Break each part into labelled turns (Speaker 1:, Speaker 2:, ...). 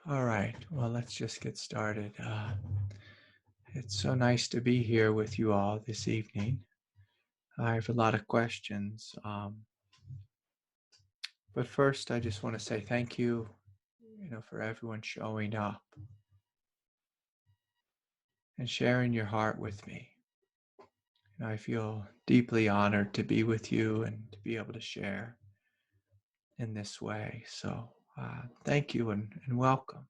Speaker 1: All right, well, let's just get started. It's so nice to be here with you all this evening. I have a lot of questions, but first, I just want to say thank you, for everyone showing up and sharing your heart with me. I feel deeply honored to be with you and to be able to share in this way. So, thank you and welcome.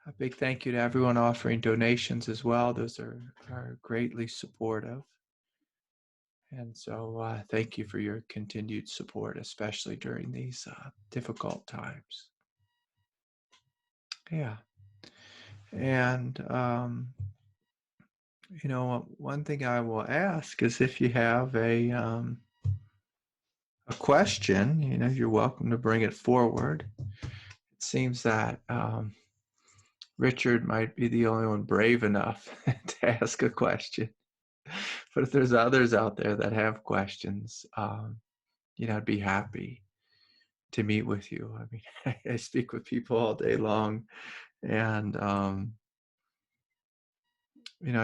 Speaker 1: A big thank you to everyone offering donations as well. Those are greatly supportive. And so thank you for your continued support, especially during these difficult times. Yeah. And, one thing I will ask is if you have a question, you're welcome to bring it forward. It seems that Richard might be the only one brave enough to ask a question. But if there's others out there that have questions, I'd be happy to meet with you. I mean, I speak with people all day long, and I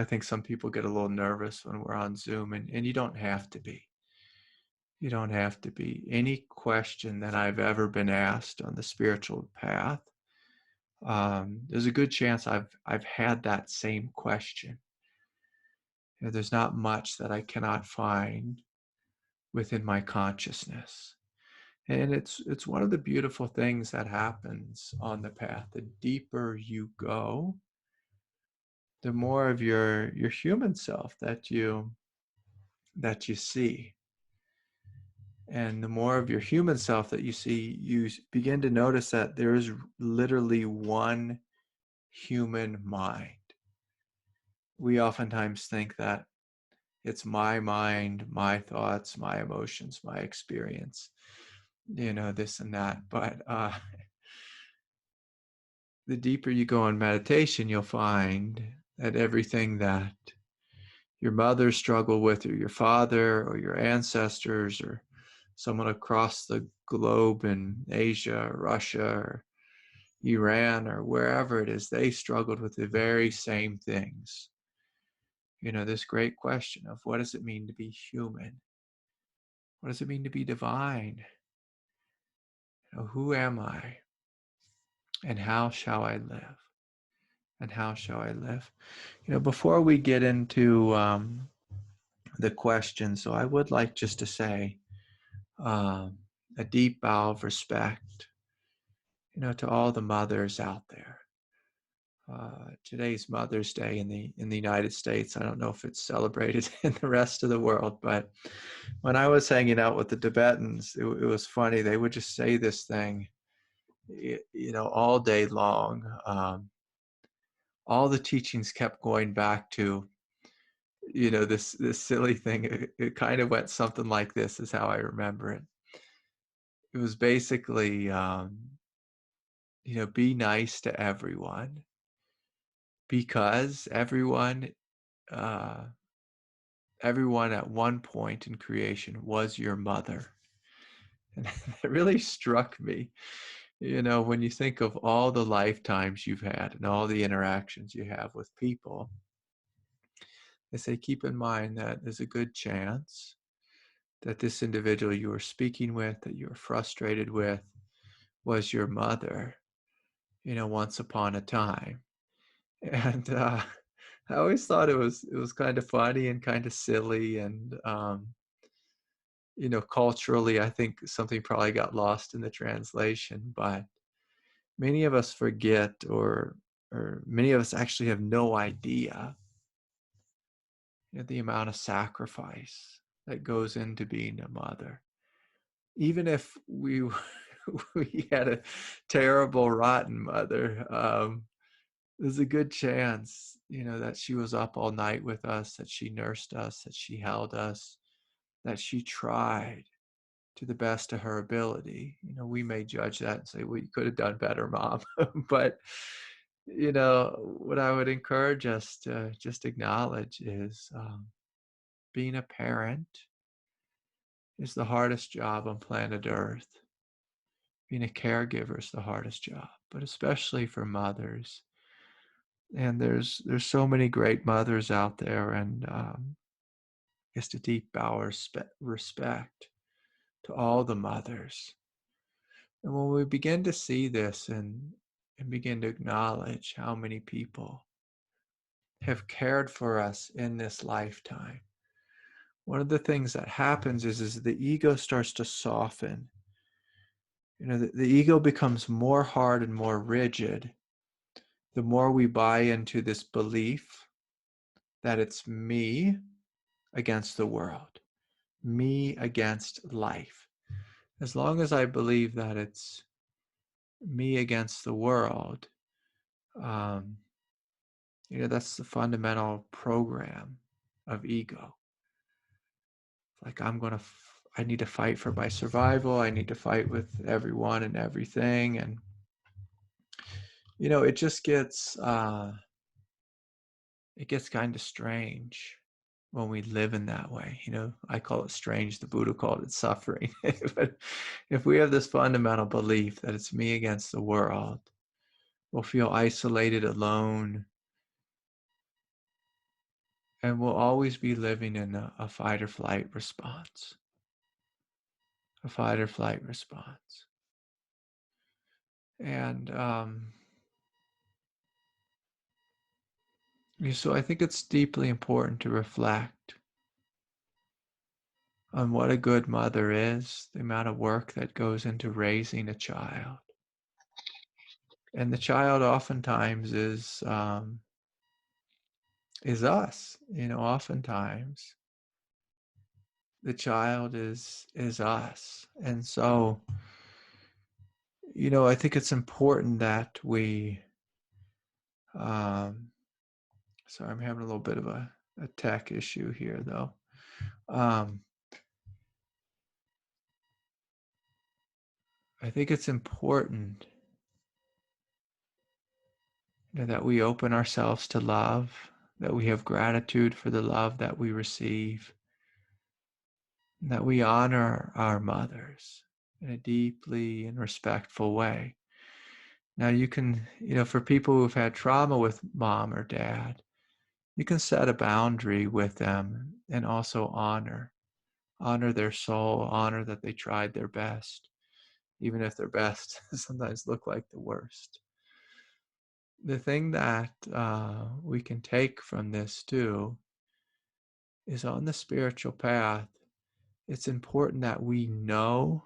Speaker 1: think some people get a little nervous when we're on Zoom, and you don't have to be. You don't have to be. Any question that I've ever been asked on the spiritual path, there's a good chance I've had that same question. There's not much that I cannot find within my consciousness. And it's one of the beautiful things that happens on the path. The deeper you go, the more of your human self that you see. And the more of your human self that you see, you begin to notice that there is literally one human mind. We oftentimes think that it's my mind, my thoughts, my emotions, my experience, this and that. But the deeper you go in meditation, you'll find that everything that your mother struggled with, or your father, or your ancestors, or someone across the globe in Asia, or Russia, or Iran, or wherever it is, they struggled with the very same things. This great question of what does it mean to be human? What does it mean to be divine? Who am I? And how shall I live? And how shall I live? Before we get into the question, so I would like just to say a deep bow of respect, to all the mothers out there. Today's Mother's Day in the United States. I don't know if it's celebrated in the rest of the world, but when I was hanging out with the Tibetans, it was funny. They would just say this thing, all day long. All the teachings kept going back to, this silly thing. It kind of went something like this, is how I remember it. It was basically, be nice to everyone, because everyone at one point in creation was your mother. And it really struck me, when you think of all the lifetimes you've had and all the interactions you have with people. They say, keep in mind that there's a good chance that this individual you were speaking with, that you were frustrated with, was your mother, once upon a time. And I always thought it was kind of funny and kind of silly, and culturally, I think something probably got lost in the translation. But many of us forget, or many of us actually have no idea, the amount of sacrifice that goes into being a mother. Even if we we had a terrible, rotten mother, there's a good chance, that she was up all night with us, that she nursed us, that she held us, that she tried to the best of her ability. We may judge that and say, well, you could have done better, Mom. But, what I would encourage us to just acknowledge is being a parent is the hardest job on planet Earth. Being a caregiver is the hardest job, but especially for mothers. And there's so many great mothers out there, and just a deep bow of respect to all the mothers. And when we begin to see this and begin to acknowledge how many people have cared for us in this lifetime, one of the things that happens is the ego starts to soften. The ego becomes more hard and more rigid the more we buy into this belief that it's me against the world, me against life. As long as I believe that it's me against the world, that's the fundamental program of ego. Like I need to fight for my survival. I need to fight with everyone and everything. And, it just gets, it gets kind of strange when we live in that way. I call it strange. The Buddha called it suffering. But if we have this fundamental belief that it's me against the world, we'll feel isolated, alone, and we'll always be living in a fight or flight response. A fight or flight response. And so I think it's deeply important to reflect on what a good mother is, the amount of work that goes into raising a child. And the child oftentimes is us. Oftentimes the child is us. And so, I think it's important that we, sorry, I'm having a little bit of a tech issue here though. I think it's important that we open ourselves to love, that we have gratitude for the love that we receive, that we honor our mothers in a deeply and respectful way. Now you can, for people who've had trauma with mom or dad, you can set a boundary with them and also honor their soul, honor that they tried their best, even if their best sometimes look like the worst. The thing that we can take from this too is on the spiritual path, it's important that we know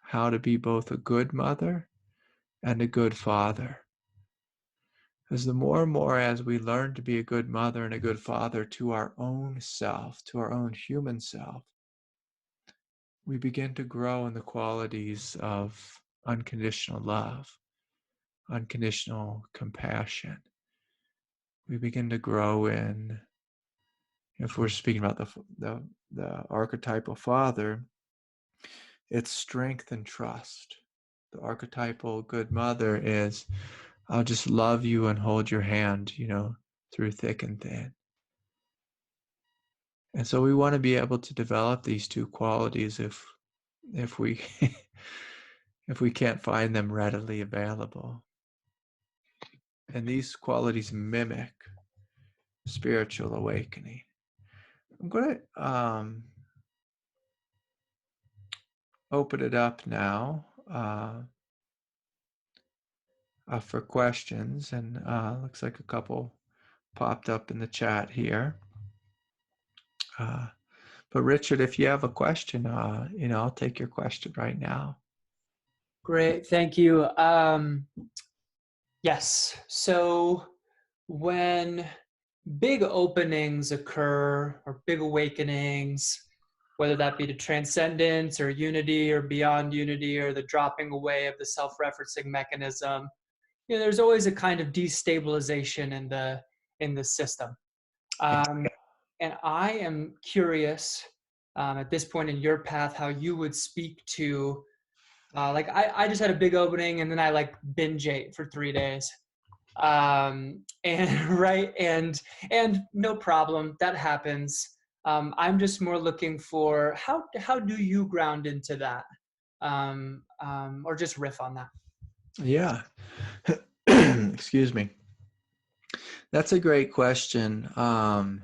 Speaker 1: how to be both a good mother and a good father. Because the more and more as we learn to be a good mother and a good father to our own self, to our own human self, we begin to grow in the qualities of unconditional love, unconditional compassion. We begin to grow in, if we're speaking about the archetypal father, it's strength and trust. The archetypal good mother is, I'll just love you and hold your hand, through thick and thin. And so we want to be able to develop these two qualities if we if we can't find them readily available. And these qualities mimic spiritual awakening. I'm going to open it up now for questions, and looks like a couple popped up in the chat here. But Richard, if you have a question, I'll take your question right now.
Speaker 2: Great, thank you. Yes, so when big openings occur or big awakenings, whether that be to transcendence or unity or beyond unity or the dropping away of the self-referencing mechanism, there's always a kind of destabilization in the system. And I am curious at this point in your path how you would speak to I just had a big opening and then I binge ate for 3 days. And right. And no problem. That happens. I'm just more looking for how do you ground into that? or just riff on that.
Speaker 1: Yeah. Excuse me. That's a great question. I'm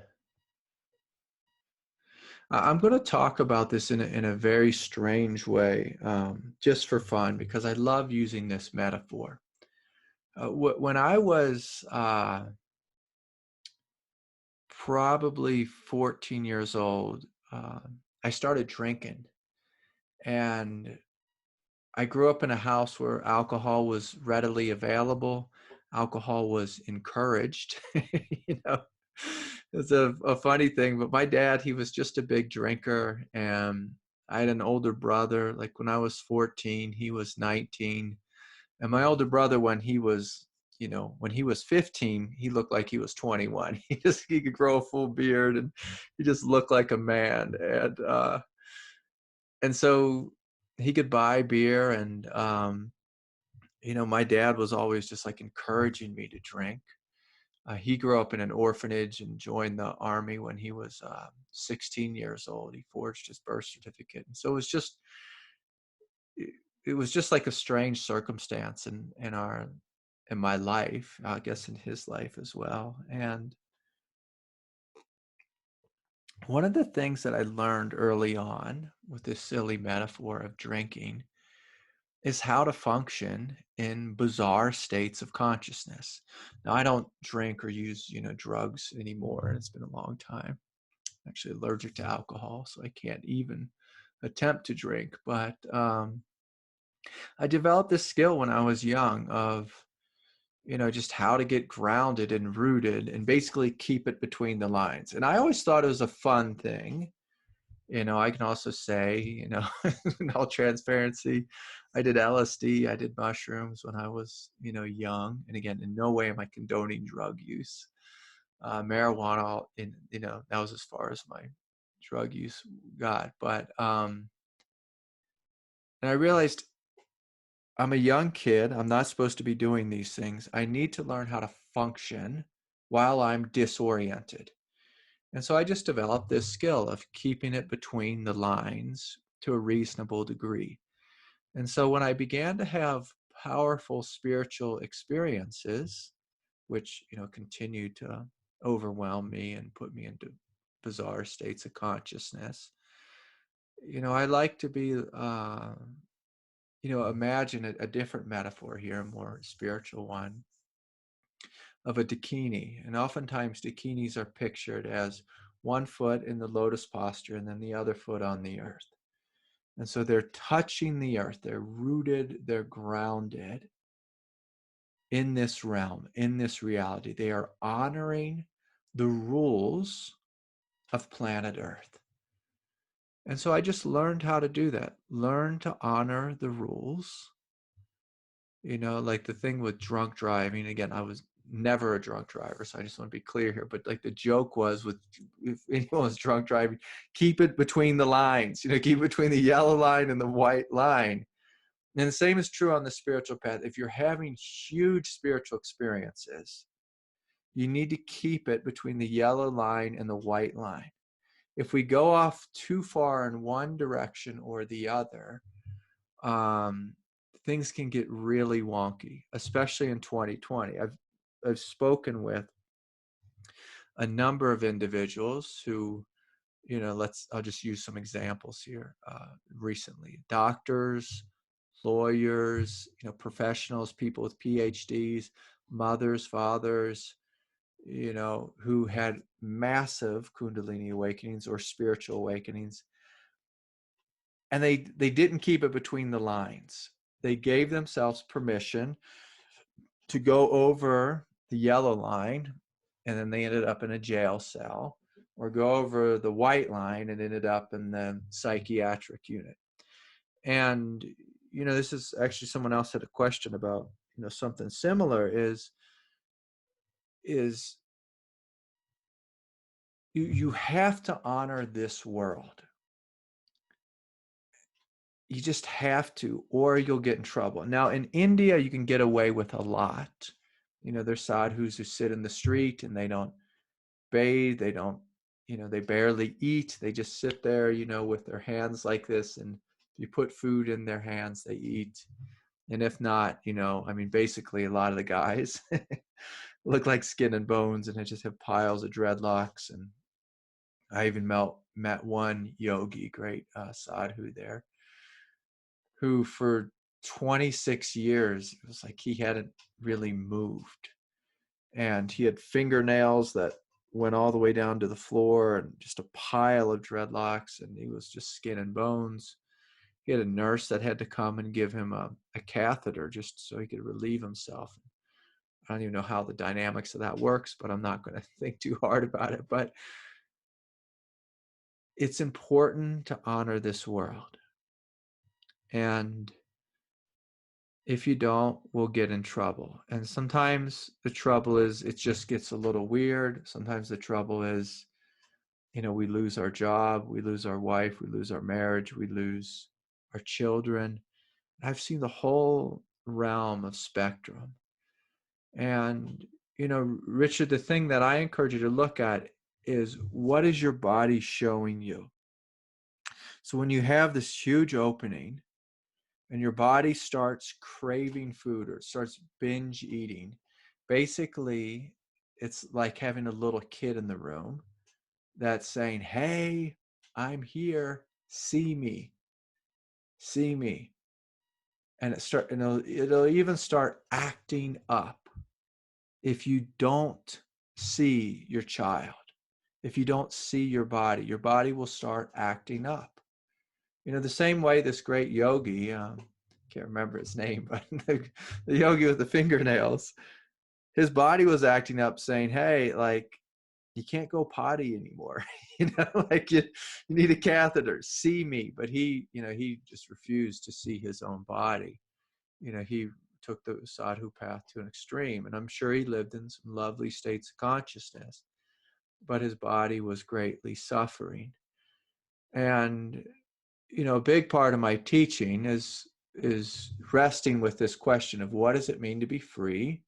Speaker 1: going to talk about this in a very strange way, just for fun, because I love using this metaphor. When I was probably 14 years old, I started drinking. And I grew up in a house where alcohol was readily available. Alcohol was encouraged. You know, it's a funny thing, but my dad, he was just a big drinker. And I had an older brother. Like when I was 14, he was 19. And my older brother, when he was 15, he looked like he was 21. He could grow a full beard and he just looked like a man. And so he could buy beer, and my dad was always just like encouraging me to drink. He grew up in an orphanage and joined the army when he was 16 years old. He forged his birth certificate, and so it was just like a strange circumstance in my life, I guess in his life as well. And one of the things that I learned early on with this silly metaphor of drinking is how to function in bizarre states of consciousness. Now, I don't drink or use, drugs anymore, and it's been a long time. I'm actually allergic to alcohol, so I can't even attempt to drink. But I developed this skill when I was young of, just how to get grounded and rooted and basically keep it between the lines. And I always thought it was a fun thing. I can also say, in all transparency, I did LSD, I did mushrooms when I was, young. And again, in no way am I condoning drug use. Marijuana, that was as far as my drug use got. But, and I realized I'm a young kid. I'm not supposed to be doing these things. I need to learn how to function while I'm disoriented. And so I just developed this skill of keeping it between the lines to a reasonable degree. And so when I began to have powerful spiritual experiences, which, continued to overwhelm me and put me into bizarre states of consciousness, I like to be, imagine a different metaphor here, a more spiritual one, of a dakini. And oftentimes dakinis are pictured as one foot in the lotus posture and then the other foot on the earth. And so they're touching the earth, they're rooted, they're grounded in this realm, in this reality. They are honoring the rules of planet Earth. And so I just learned how to do that, learn to honor the rules. Like the thing with drunk driving, again, I was never a drunk driver, so I just want to be clear here, but like the joke was, with if anyone's drunk driving, keep it between the lines, keep it between the yellow line and the white line. And the same is true on the spiritual path. If you're having huge spiritual experiences, you need to keep it between the yellow line and the white line. If we go off too far in one direction or the other, things can get really wonky, especially in 2020. I've spoken with a number of individuals who, I'll just use some examples here. Recently, doctors, lawyers, professionals, people with PhDs, mothers, fathers, who had massive Kundalini awakenings or spiritual awakenings. And they didn't keep it between the lines. They gave themselves permission to go over the yellow line, and then they ended up in a jail cell, or go over the white line and ended up in the psychiatric unit. And, this is actually, someone else had a question about, something similar is you have to honor this world. You just have to, or you'll get in trouble. Now, in India, you can get away with a lot. There's sadhus who sit in the street and they don't bathe, they don't, they barely eat. They just sit there, with their hands like this and you put food in their hands, they eat. And if not, I mean, basically a lot of the guys look like skin and bones, and they just have piles of dreadlocks. And I even met one yogi, great sadhu there, who for 26 years, it was like he hadn't really moved. And he had fingernails that went all the way down to the floor, and just a pile of dreadlocks, and he was just skin and bones. He had a nurse that had to come and give him a catheter just so he could relieve himself. I don't even know how the dynamics of that works, but I'm not going to think too hard about it. But it's important to honor this world. And if you don't, we'll get in trouble. And sometimes the trouble is it just gets a little weird. Sometimes the trouble is, we lose our job, we lose our wife, we lose our marriage, we lose our children. I've seen the whole realm of spectrum. And, Richard, the thing that I encourage you to look at is, what is your body showing you? So when you have this huge opening and your body starts craving food or starts binge eating, basically it's like having a little kid in the room that's saying, hey, I'm here, see me. And it'll even start acting up if you don't see your child. If you don't see your body will start acting up. The same way this great yogi, can't remember his name, but the yogi with the fingernails, his body was acting up saying, hey, like, you can't go potty anymore. Like you need a catheter, see me. But he just refused to see his own body. He took the sadhu path to an extreme, and I'm sure he lived in some lovely states of consciousness, but his body was greatly suffering. And a big part of my teaching is resting with this question of, what does it mean to be free,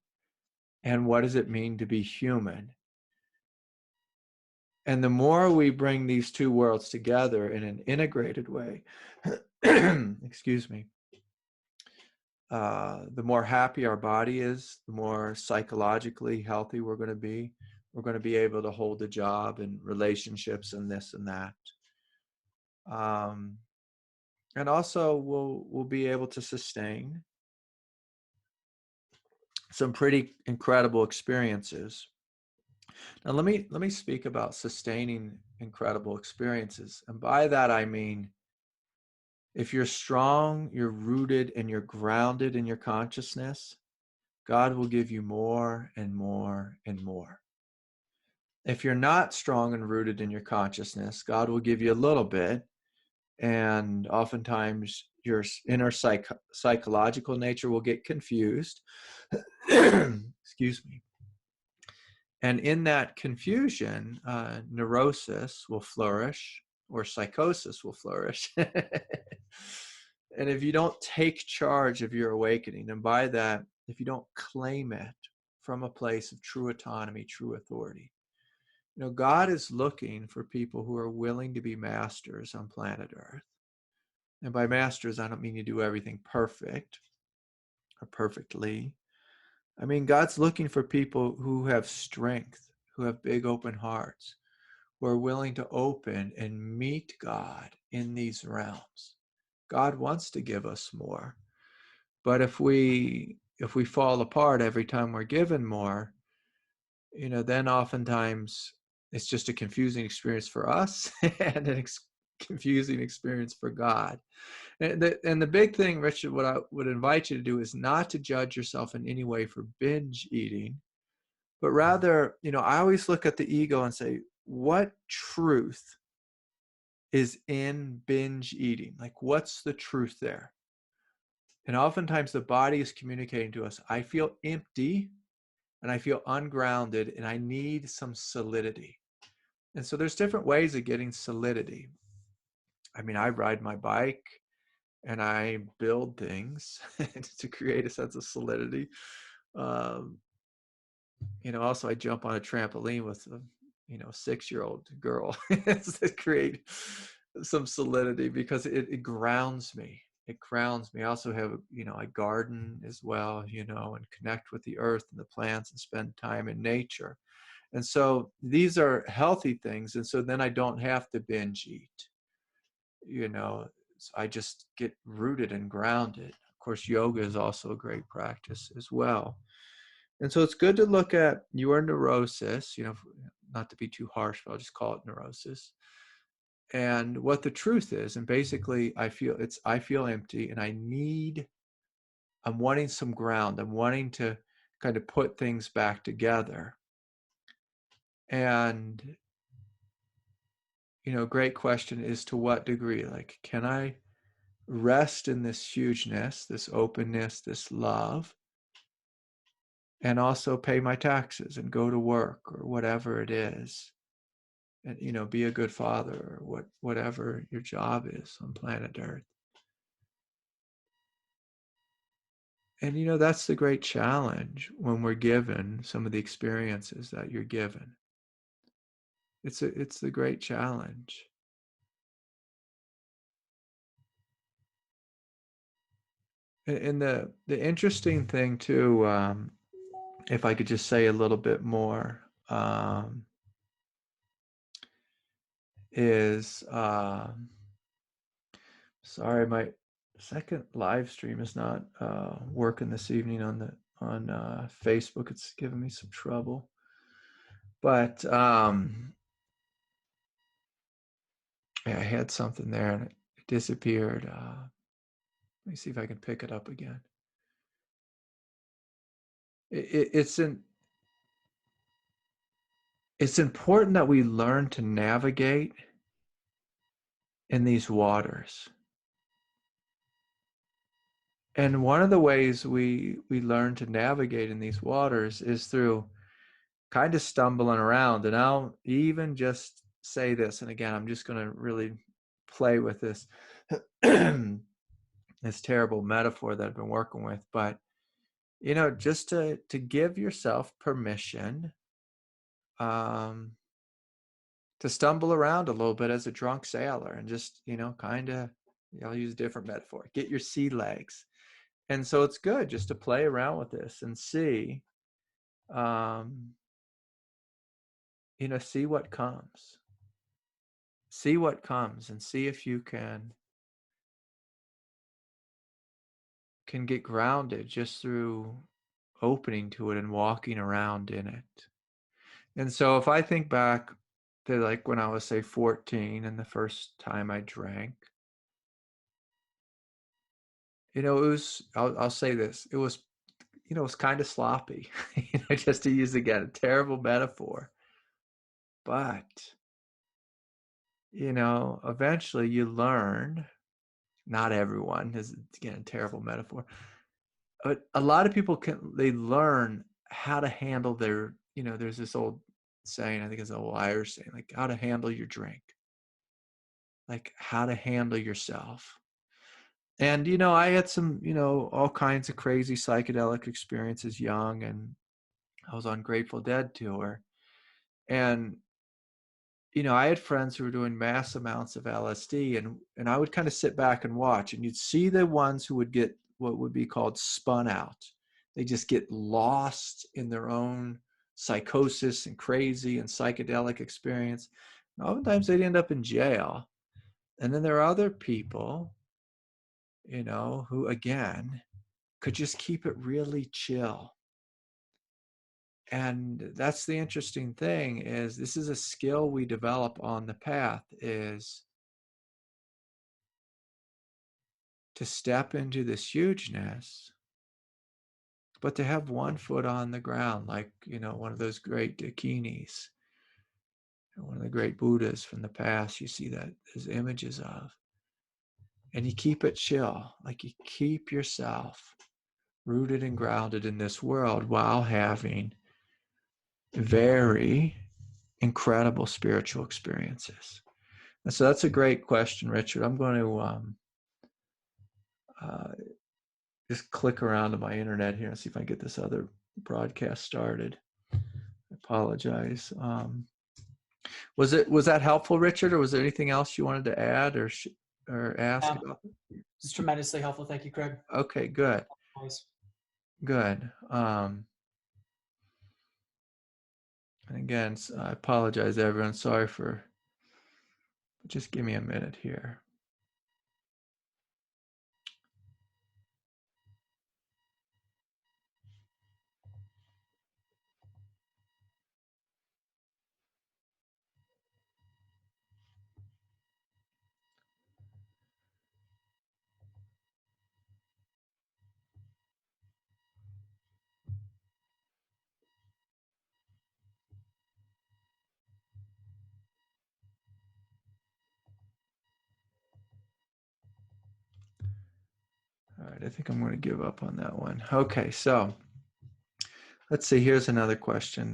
Speaker 1: and what does it mean to be human? And the more we bring these two worlds together in an integrated way, excuse me, the more happy our body is, the more psychologically healthy we're going to be. We're going to be able to hold a job and relationships and this and that. And also we'll be able to sustain some pretty incredible experiences. Now let me speak about sustaining incredible experiences. And by that I mean, if you're strong, you're rooted, and you're grounded in your consciousness, God will give you more and more and more. If you're not strong and rooted in your consciousness, God will give you a little bit, and oftentimes your inner psychological nature will get confused. Excuse me. And in that confusion, neurosis will flourish, or psychosis will flourish. And if you don't take charge of your awakening, and by that, if you don't claim it from a place of true autonomy, true authority, God is looking for people who are willing to be masters on planet Earth. And by masters, I don't mean you do everything perfect or perfectly. I mean, God's looking for people who have strength, who have big open hearts, who are willing to open and meet God in these realms. God wants to give us more. But if we fall apart every time we're given more, then oftentimes it's just a confusing experience for us and a confusing experience for God. And the big thing, Richard, what I would invite you to do is not to judge yourself in any way for binge eating, but rather, I always look at the ego and say, what truth is in binge eating? Like, what's the truth there? And oftentimes the body is communicating to us, I feel empty and I feel ungrounded and I need some solidity. And so there's different ways of getting solidity. I mean, I ride my bike and I build things to create a sense of solidity. Also I jump on a trampoline with a 6-year-old girl to create some solidity, because it grounds me. It grounds me. I also have, I garden as well, and connect with the earth and the plants and spend time in nature. And so these are healthy things. And so then I don't have to binge eat, So I just get rooted and grounded. Of course, yoga is also a great practice as well. And so it's good to look at your neurosis, not to be too harsh, but I'll just call it neurosis, and what the truth is. And basically I feel empty, and I'm wanting some ground. I'm wanting to kind of put things back together. And, great question is, to what degree? Like, can I rest in this hugeness, this openness, this love, and also pay my taxes and go to work or whatever it is, and be a good father, or whatever your job is on planet Earth. And that's the great challenge when we're given some of the experiences that you're given. It's the great challenge. And the interesting thing too, if I could just say a little bit more, is sorry, my second live stream is not working this evening on Facebook. It's giving me some trouble. But I had something there and it disappeared. Let me see if I can pick it up again. It's important that we learn to navigate in these waters. And one of the ways we learn to navigate in these waters is through kind of stumbling around. And I'll even just say this, and again, I'm just going to really play with this this terrible metaphor that I've been working with, but just to give yourself permission to stumble around a little bit as a drunk sailor, and just kind of, I'll use a different metaphor, get your sea legs. And so it's good just to play around with this and see see what comes. See what comes, and see if you can get grounded just through opening to it and walking around in it. And so if I think back to, like, when I was, say, 14 and the first time I drank, it was, I'll say this, it was, it was kind of sloppy, just to use, again, a terrible metaphor. But, eventually you learn, not everyone, is, again, a terrible metaphor, but a lot of people they learn how to handle their, there's this old saying, I think it's an old Irish saying, like, how to handle your drink, like how to handle yourself. And, I had some, all kinds of crazy psychedelic experiences young, and I was on Grateful Dead tour. And, I had friends who were doing mass amounts of LSD, and I would kind of sit back and watch, and you'd see the ones who would get what would be called spun out. They just get lost in their own psychosis and crazy and psychedelic experience. And oftentimes they'd end up in jail. And then there are other people, who, again, could just keep it really chill. And that's the interesting thing, is this is a skill we develop on the path, is to step into this hugeness, but to have one foot on the ground, like, one of those great dakinis, one of the great Buddhas from the past, you see that there's images of. And you keep it chill, like you keep yourself rooted and grounded in this world while having very incredible spiritual experiences. And so that's a great question, Richard. I'm going to just click around to my internet here and see if I can get this other broadcast started. I apologize. Was that helpful, Richard, or was there anything else you wanted to add or ask about?
Speaker 2: It's tremendously helpful. Thank you, Craig.
Speaker 1: Okay, good.
Speaker 2: Always.
Speaker 1: Good. And again, I apologize, everyone. Sorry for. Just give me a minute here. All right, I think I'm going to give up on that one. Okay, so let's see. Here's another question.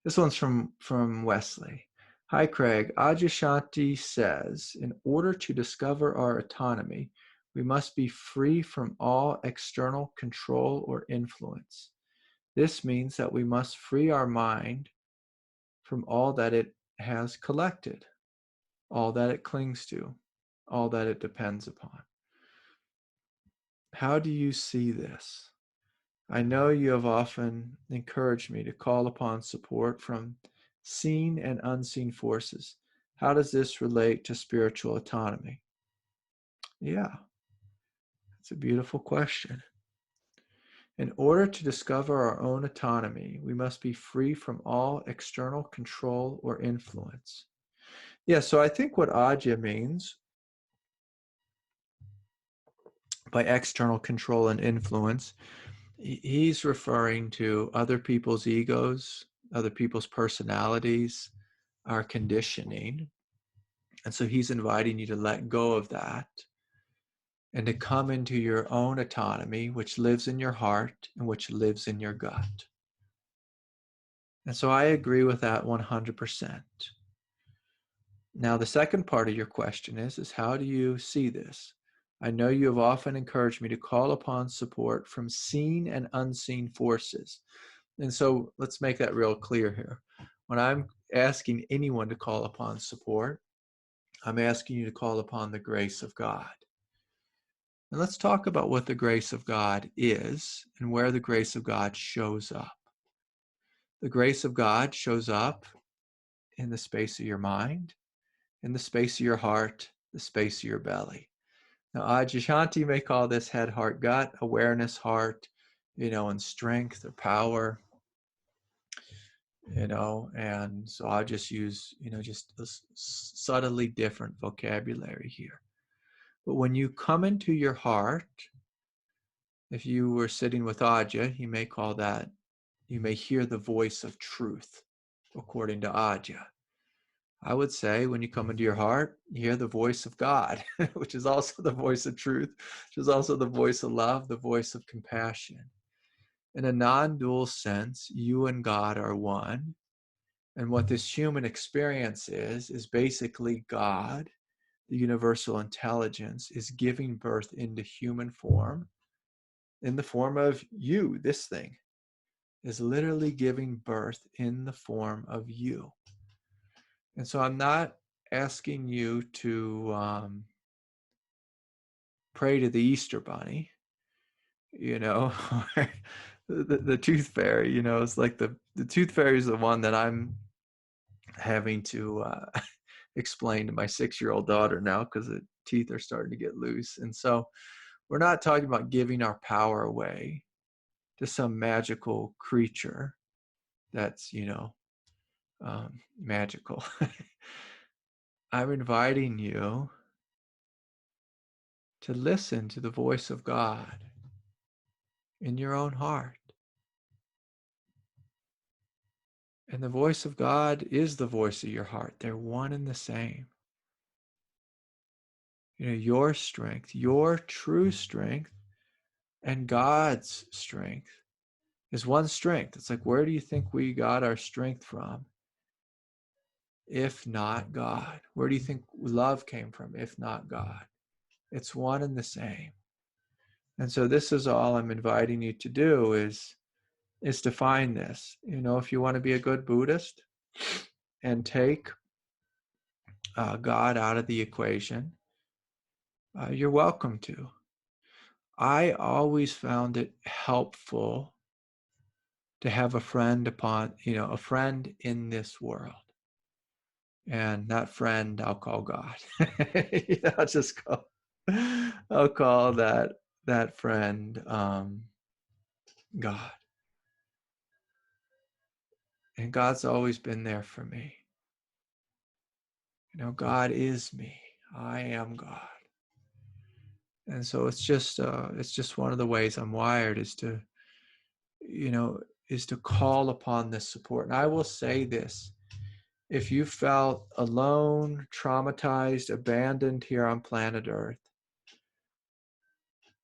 Speaker 1: This one's from Wesley. Hi, Craig. Adyashanti says, in order to discover our autonomy, we must be free from all external control or influence. This means that we must free our mind from all that it has collected, all that it clings to, all that it depends upon. How do you see this? I know you have often encouraged me to call upon support from seen and unseen forces. How does this relate to spiritual autonomy? Yeah, it's a beautiful question. In order to discover our own autonomy, we must be free from all external control or influence. Yeah, so I think what Adya means by external control and influence, he's referring to other people's egos, other people's personalities, our conditioning. And so he's inviting you to let go of that and to come into your own autonomy, which lives in your heart and which lives in your gut. And so I agree with that 100%. Now, the second part of your question is how do you see this? I know you have often encouraged me to call upon support from seen and unseen forces. And so let's make that real clear here. When I'm asking anyone to call upon support, I'm asking you to call upon the grace of God. And let's talk about what the grace of God is and where the grace of God shows up. The grace of God shows up in the space of your mind, in the space of your heart, the space of your belly. Now, Adyashanti may call this head, heart, gut, awareness, heart, and strength or power, and so I'll just use, just a subtly different vocabulary here. But when you come into your heart, if you were sitting with Adya, you may hear the voice of truth, according to Adya. I would say when you come into your heart, you hear the voice of God, which is also the voice of truth, which is also the voice of love, the voice of compassion. In a non-dual sense, you and God are one. And what this human experience is basically God, the universal intelligence, is giving birth into human form in the form of you. This thing is literally giving birth in the form of you. And so I'm not asking you to pray to the Easter Bunny, the tooth fairy, it's like the tooth fairy is the one that I'm having to explain to my 6-year-old daughter now because the teeth are starting to get loose. And so we're not talking about giving our power away to some magical creature that's, magical. I'm inviting you to listen to the voice of God in your own heart. And the voice of God is the voice of your heart. They're one and the same. Your strength, your true strength, and God's strength is one strength. It's like, where do you think we got our strength from? If not God. Where do you think love came from? If not God. It's one and the same. And so this is all I'm inviting you to do is to find this. If you want to be a good Buddhist, and take God out of the equation, you're welcome to. I always found it helpful to have a friend a friend in this world. And that friend I'll call God. I'll call that friend God. And God's always been there for me. God is me. I am God. And so it's just one of the ways I'm wired is to call upon this support. And I will say this: if you felt alone, traumatized, abandoned here on planet Earth,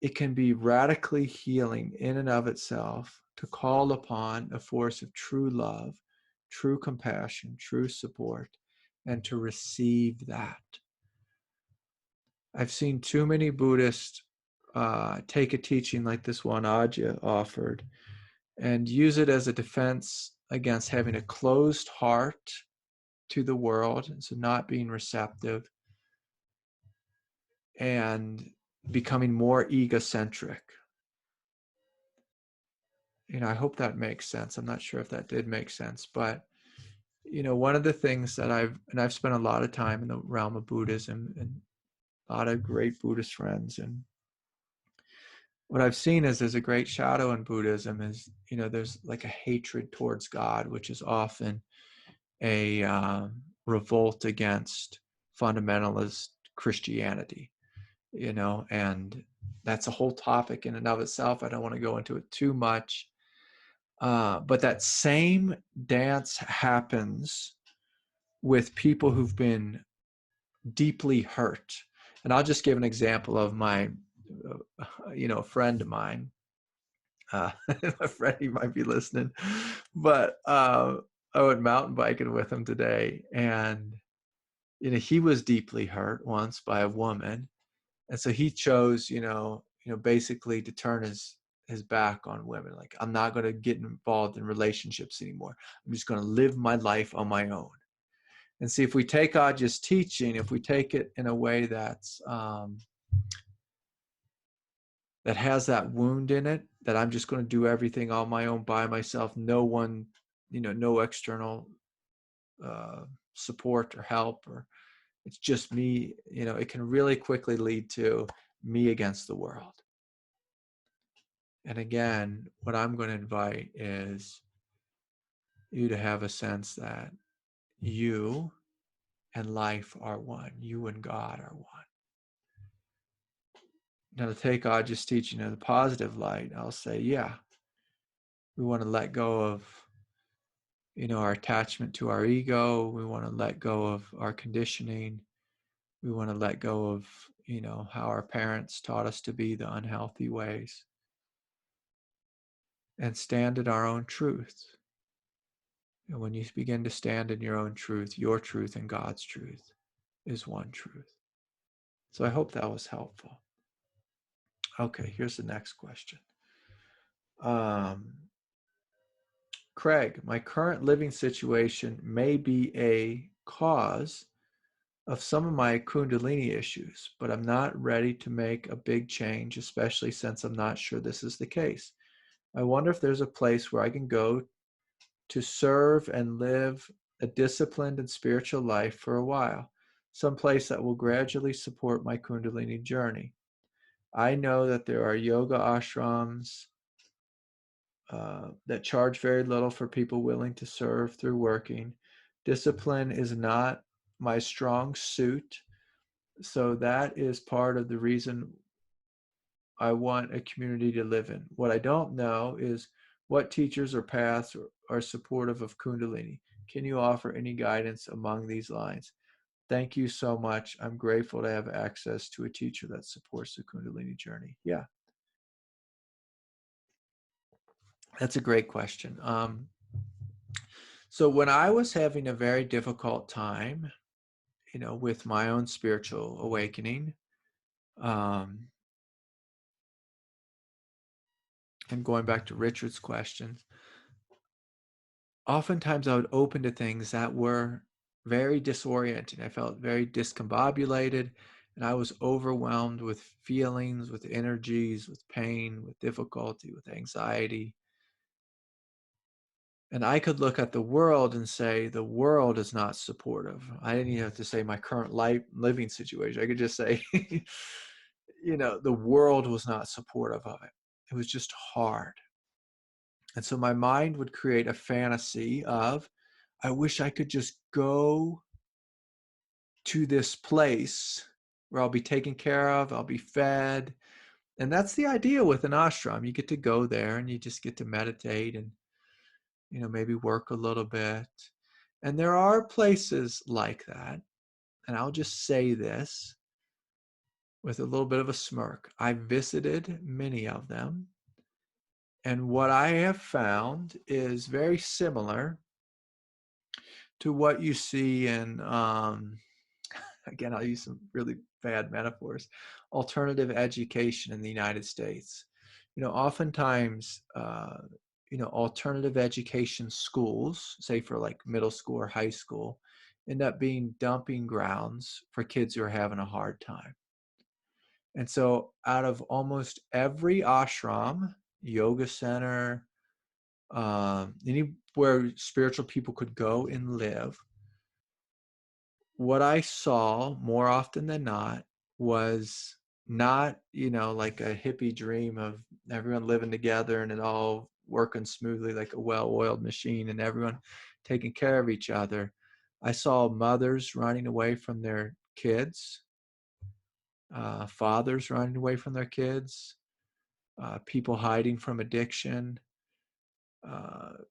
Speaker 1: it can be radically healing in and of itself to call upon a force of true love, true compassion, true support, and to receive that. I've seen too many Buddhists take a teaching like this one Ajahn offered and use it as a defense against having a closed heart to the world, and so not being receptive and becoming more egocentric. I hope that makes sense. I'm not sure if that did make sense, but one of the things that I've spent a lot of time in the realm of Buddhism and a lot of great Buddhist friends, and what I've seen is there's a great shadow in Buddhism is, there's like a hatred towards God, which is often a revolt against fundamentalist Christianity, and that's a whole topic in and of itself. I don't want to go into it too much. But that same dance happens with people who've been deeply hurt. And I'll just give an example of my, a friend of mine. My friend, he might be listening, but I went mountain biking with him today, and he was deeply hurt once by a woman, and so he chose, basically to turn his back on women. Like, I'm not going to get involved in relationships anymore. I'm just going to live my life on my own. And see, if we take Ajah's teaching, if we take it in a way that's that has that wound in it, that I'm just going to do everything on my own by myself, no one, no external support or help, or it's just me, it can really quickly lead to me against the world. And again, what I'm going to invite is you to have a sense that you and life are one. You and God are one. Now, to take Ajah's teaching in the positive light, I'll say, yeah, we want to let go of, our attachment to our ego. We want to let go of our conditioning. We want to let go of, how our parents taught us to be, the unhealthy ways, and stand in our own truth. And when you begin to stand in your own truth, your truth and God's truth is one truth. So I hope that was helpful. Okay, here's the next question. Craig, my current living situation may be a cause of some of my Kundalini issues, but I'm not ready to make a big change, especially since I'm not sure this is the case. I wonder if there's a place where I can go to serve and live a disciplined and spiritual life for a while, some place that will gradually support my Kundalini journey. I know that there are yoga ashrams that charge very little for people willing to serve through working. Discipline is not my strong suit, so that is part of the reason I want a community to live in. What I don't know is what teachers or paths are supportive of Kundalini. Can you offer any guidance among these lines? Thank you so much. I'm grateful to have access to a teacher that supports the Kundalini journey. Yeah, that's a great question. So when I was having a very difficult time, with my own spiritual awakening, and going back to Richard's question, oftentimes I would open to things that were very disorienting. I felt very discombobulated, and I was overwhelmed with feelings, with energies, with pain, with difficulty, with anxiety. And I could look at the world and say, the world is not supportive. I didn't even have to say my current life living situation. I could just say, the world was not supportive of it. It was just hard. And so my mind would create a fantasy of, I wish I could just go to this place where I'll be taken care of, I'll be fed. And that's the idea with an ashram. You get to go there and you just get to meditate and, maybe work a little bit. And there are places like that. And I'll just say this with a little bit of a smirk. I visited many of them. And what I have found is very similar to what you see in, again, I'll use some really bad metaphors, alternative education in the United States. Oftentimes, alternative education schools, say for like middle school or high school, end up being dumping grounds for kids who are having a hard time. And so out of almost every ashram, yoga center, anywhere spiritual people could go and live, what I saw more often than not was not, like a hippie dream of everyone living together and it all working smoothly like a well-oiled machine and everyone taking care of each other. I saw mothers running away from their kids, fathers running away from their kids, people hiding from addiction,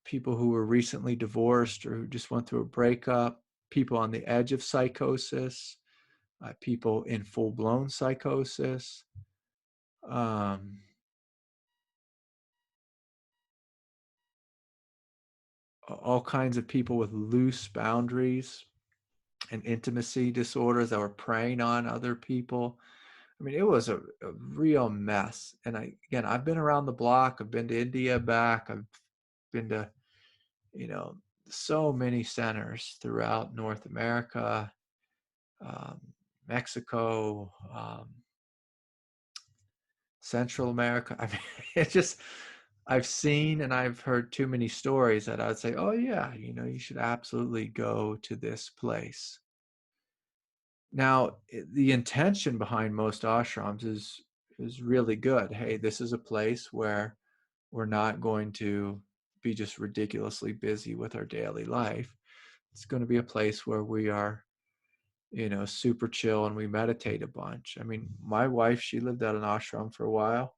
Speaker 1: people who were recently divorced or who just went through a breakup, people on the edge of psychosis, people in full-blown psychosis, um, all kinds of people with loose boundaries and intimacy disorders that were preying on other people. I mean, it was a real mess. And I've been around the block. I've been to India back. I've been to, you know, so many centers throughout North America, um, Mexico, Central America. I mean, it's just, I've seen and I've heard too many stories that I would say, oh yeah, you should absolutely go to this place. Now, the intention behind most ashrams is really good. Hey, this is a place where we're not going to be just ridiculously busy with our daily life. It's going to be a place where we are, super chill and we meditate a bunch. I mean, my wife, she lived at an ashram for a while.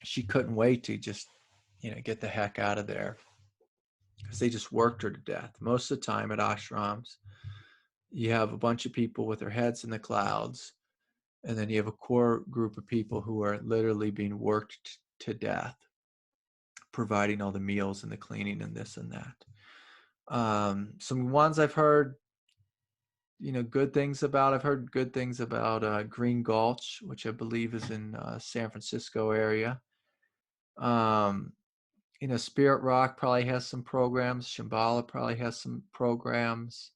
Speaker 1: She couldn't wait to just, get the heck out of there because they just worked her to death. Most of the time at ashrams, you have a bunch of people with their heads in the clouds, and then you have a core group of people who are literally being worked to death, providing all the meals and the cleaning and this and that. Some ones I've heard, good things about. I've heard good things about Green Gulch, which I believe is in San Francisco area. Spirit Rock probably has some programs. Shambhala probably has some programs.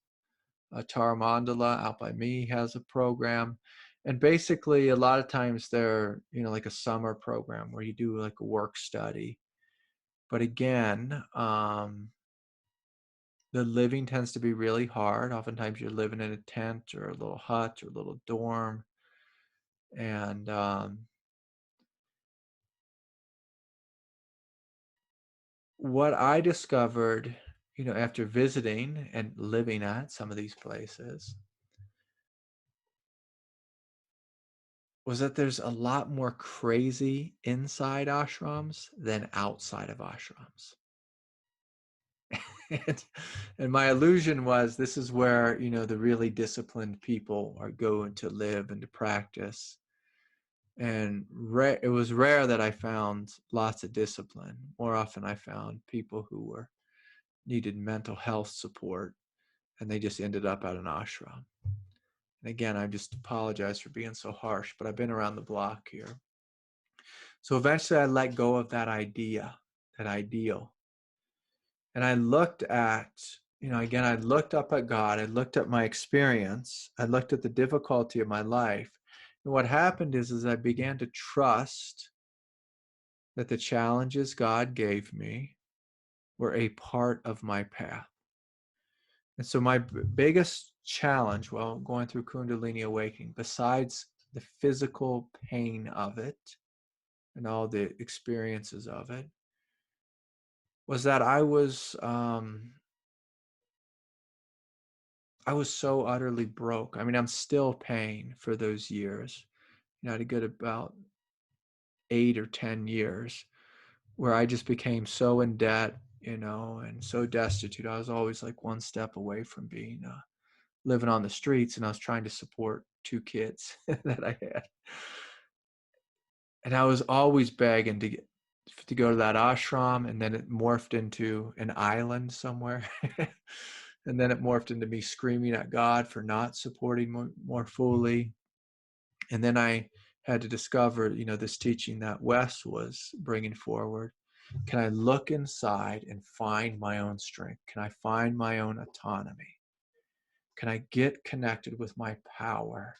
Speaker 1: Taramandala out by me has a program. And basically a lot of times they're, like a summer program where you do like a work study. But again, the living tends to be really hard. Oftentimes you're living in a tent or a little hut or a little dorm. And what I discovered, after visiting and living at some of these places was that there's a lot more crazy inside ashrams than outside of ashrams. and, and my illusion was this is where, the really disciplined people are going to live and to practice. And it was rare that I found lots of discipline. More often I found people who needed mental health support and they just ended up at an ashram. And again, I just apologize for being so harsh, but I've been around the block here. So eventually I let go of that idea, that ideal. And I looked at, again, I looked up at God, I looked at my experience, I looked at the difficulty of my life. And what happened is I began to trust that the challenges God gave me were a part of my path. And so my biggest challenge while going through Kundalini Awakening, besides the physical pain of it and all the experiences of it, was that I was so utterly broke. I mean, I'm still paying for those years. I had a good about 8 or 10 years where I just became so in debt, and so destitute. I was always like one step away from being living on the streets, and I was trying to support 2 kids that I had. And I was always begging to go to that ashram, and then it morphed into an island somewhere. And then it morphed into me screaming at God for not supporting more fully. And then I had to discover, this teaching that Wes was bringing forward. Can I look inside and find my own strength? Can I find my own autonomy? Can I get connected with my power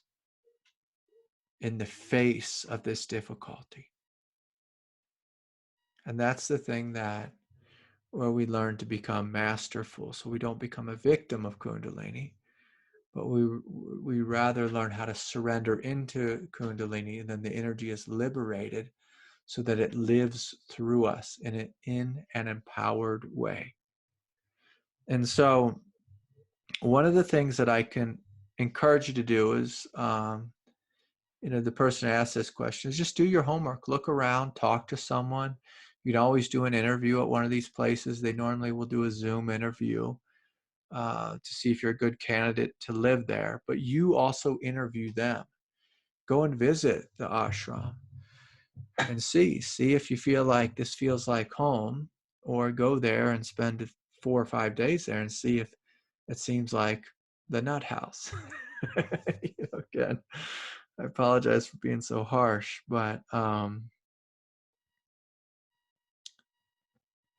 Speaker 1: in the face of this difficulty? And that's the thing where we learn to become masterful, so we don't become a victim of Kundalini, but we rather learn how to surrender into Kundalini, and then the energy is liberated so that it lives through us in an empowered way. And so one of the things that I can encourage you to do is, the person who asked this question, is just do your homework, look around, talk to someone. You can always do an interview at one of these places. They normally will do a Zoom interview to see if you're a good candidate to live there, but you also interview them. Go and visit the ashram and see if you feel like this feels like home, or go there and spend 4 or 5 days there and see if it seems like the nut house. Again, I apologize for being so harsh, but go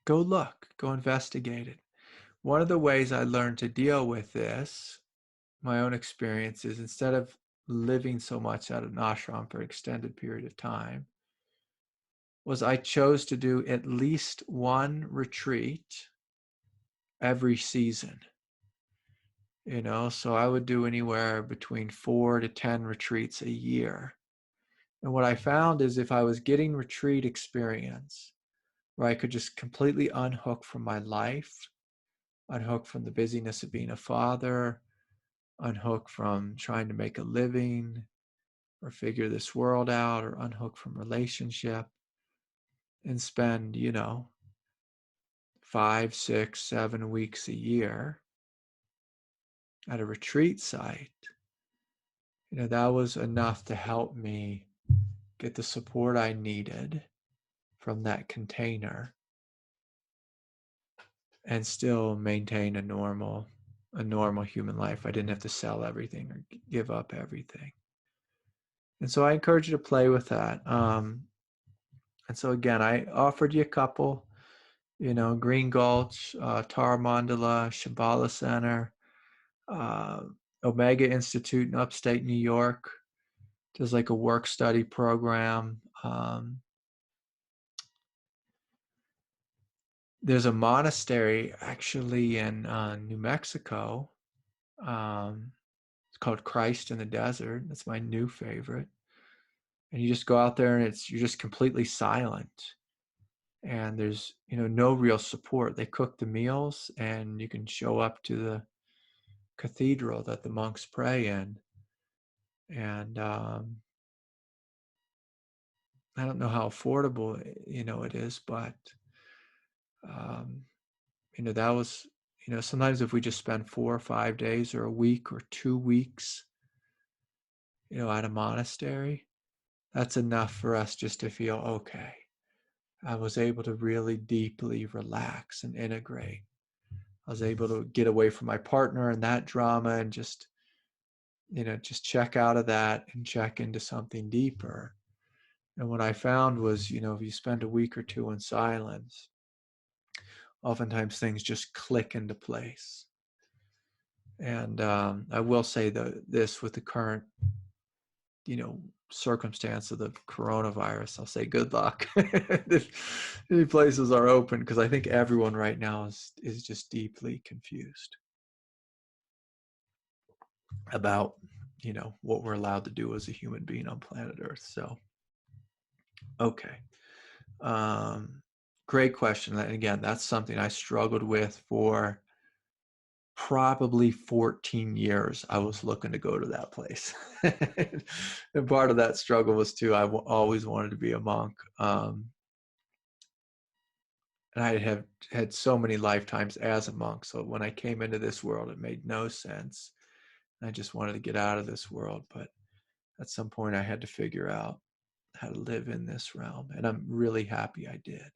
Speaker 1: look, go investigate it. One of the ways I learned to deal with this, my own experiences, instead of living so much at an ashram for an extended period of time, was I chose to do at least one retreat every season. So I would do anywhere between 4 to 10 retreats a year. And what I found is if I was getting retreat experience where I could just completely unhook from my life, unhook from the busyness of being a father, unhook from trying to make a living or figure this world out, or unhook from relationship, and spend, 5, 6, 7 weeks a year at a retreat site, that was enough to help me get the support I needed from that container and still maintain a normal human life. I didn't have to sell everything or give up everything. And so I encourage you to play with that. And so again, I offered you a couple, Green Gulch, Tara Mandala, Shambhala Center, Omega Institute in upstate New York. There's like a work study program. There's a monastery actually in New Mexico. It's called Christ in the Desert. That's my new favorite. And you just go out there and you're just completely silent. And there's, no real support. They cook the meals and you can show up to the cathedral that the monks pray in. And I don't know how affordable, it is, but, that was, sometimes if we just spend 4 or 5 days or a week or 2 weeks, at a monastery, that's enough for us just to feel okay. I was able to really deeply relax and integrate. I was able to get away from my partner and that drama and just check out of that and check into something deeper. And what I found was, if you spend a week or 2 in silence, oftentimes things just click into place. And I will say this with the current, circumstance of the coronavirus, I'll say good luck. If any places are open, because I think everyone right now is just deeply confused about, what we're allowed to do as a human being on planet Earth. So, okay. Great question. And again, that's something I struggled with for probably 14 years. I was looking to go to that place. And part of that struggle was too, I always wanted to be a monk. And I have had so many lifetimes as a monk. So when I came into this world, it made no sense. I just wanted to get out of this world. But at some point I had to figure out how to live in this realm. And I'm really happy I did.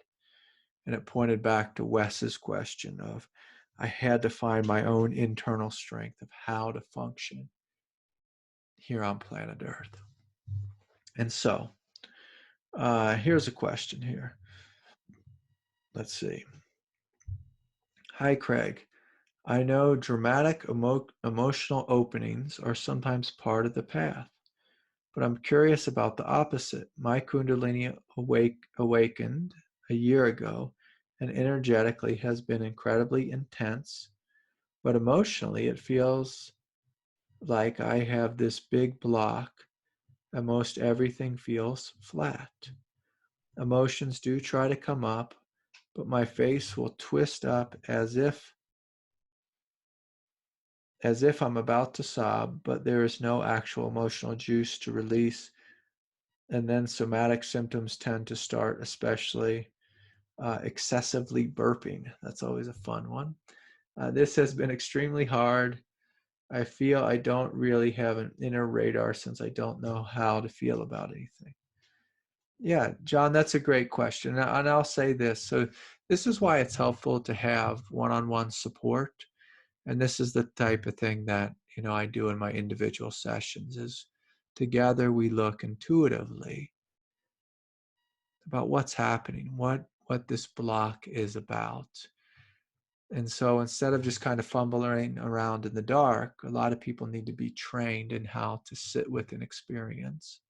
Speaker 1: And it pointed back to Wes's question of, I had to find my own internal strength of how to function here on planet Earth. And so, here's a question here. Let's see. Hi, Craig. I know dramatic emotional openings are sometimes part of the path, but I'm curious about the opposite. My Kundalini awakened a year ago and energetically has been incredibly intense, but emotionally it feels like I have this big block and most everything feels flat. Emotions do try to come up, but my face will twist up as if I'm about to sob, but there is no actual emotional juice to release. And then somatic symptoms tend to start, especially excessively burping. That's always a fun one. This has been extremely hard. I feel I don't really have an inner radar since I don't know how to feel about anything. Yeah, John, that's a great question. And I'll say this. So this is why it's helpful to have one-on-one support. And this is the type of thing that, I do in my individual sessions is together we look intuitively about what's happening, what this block is about. And so instead of just kind of fumbling around in the dark, a lot of people need to be trained in how to sit with an experience.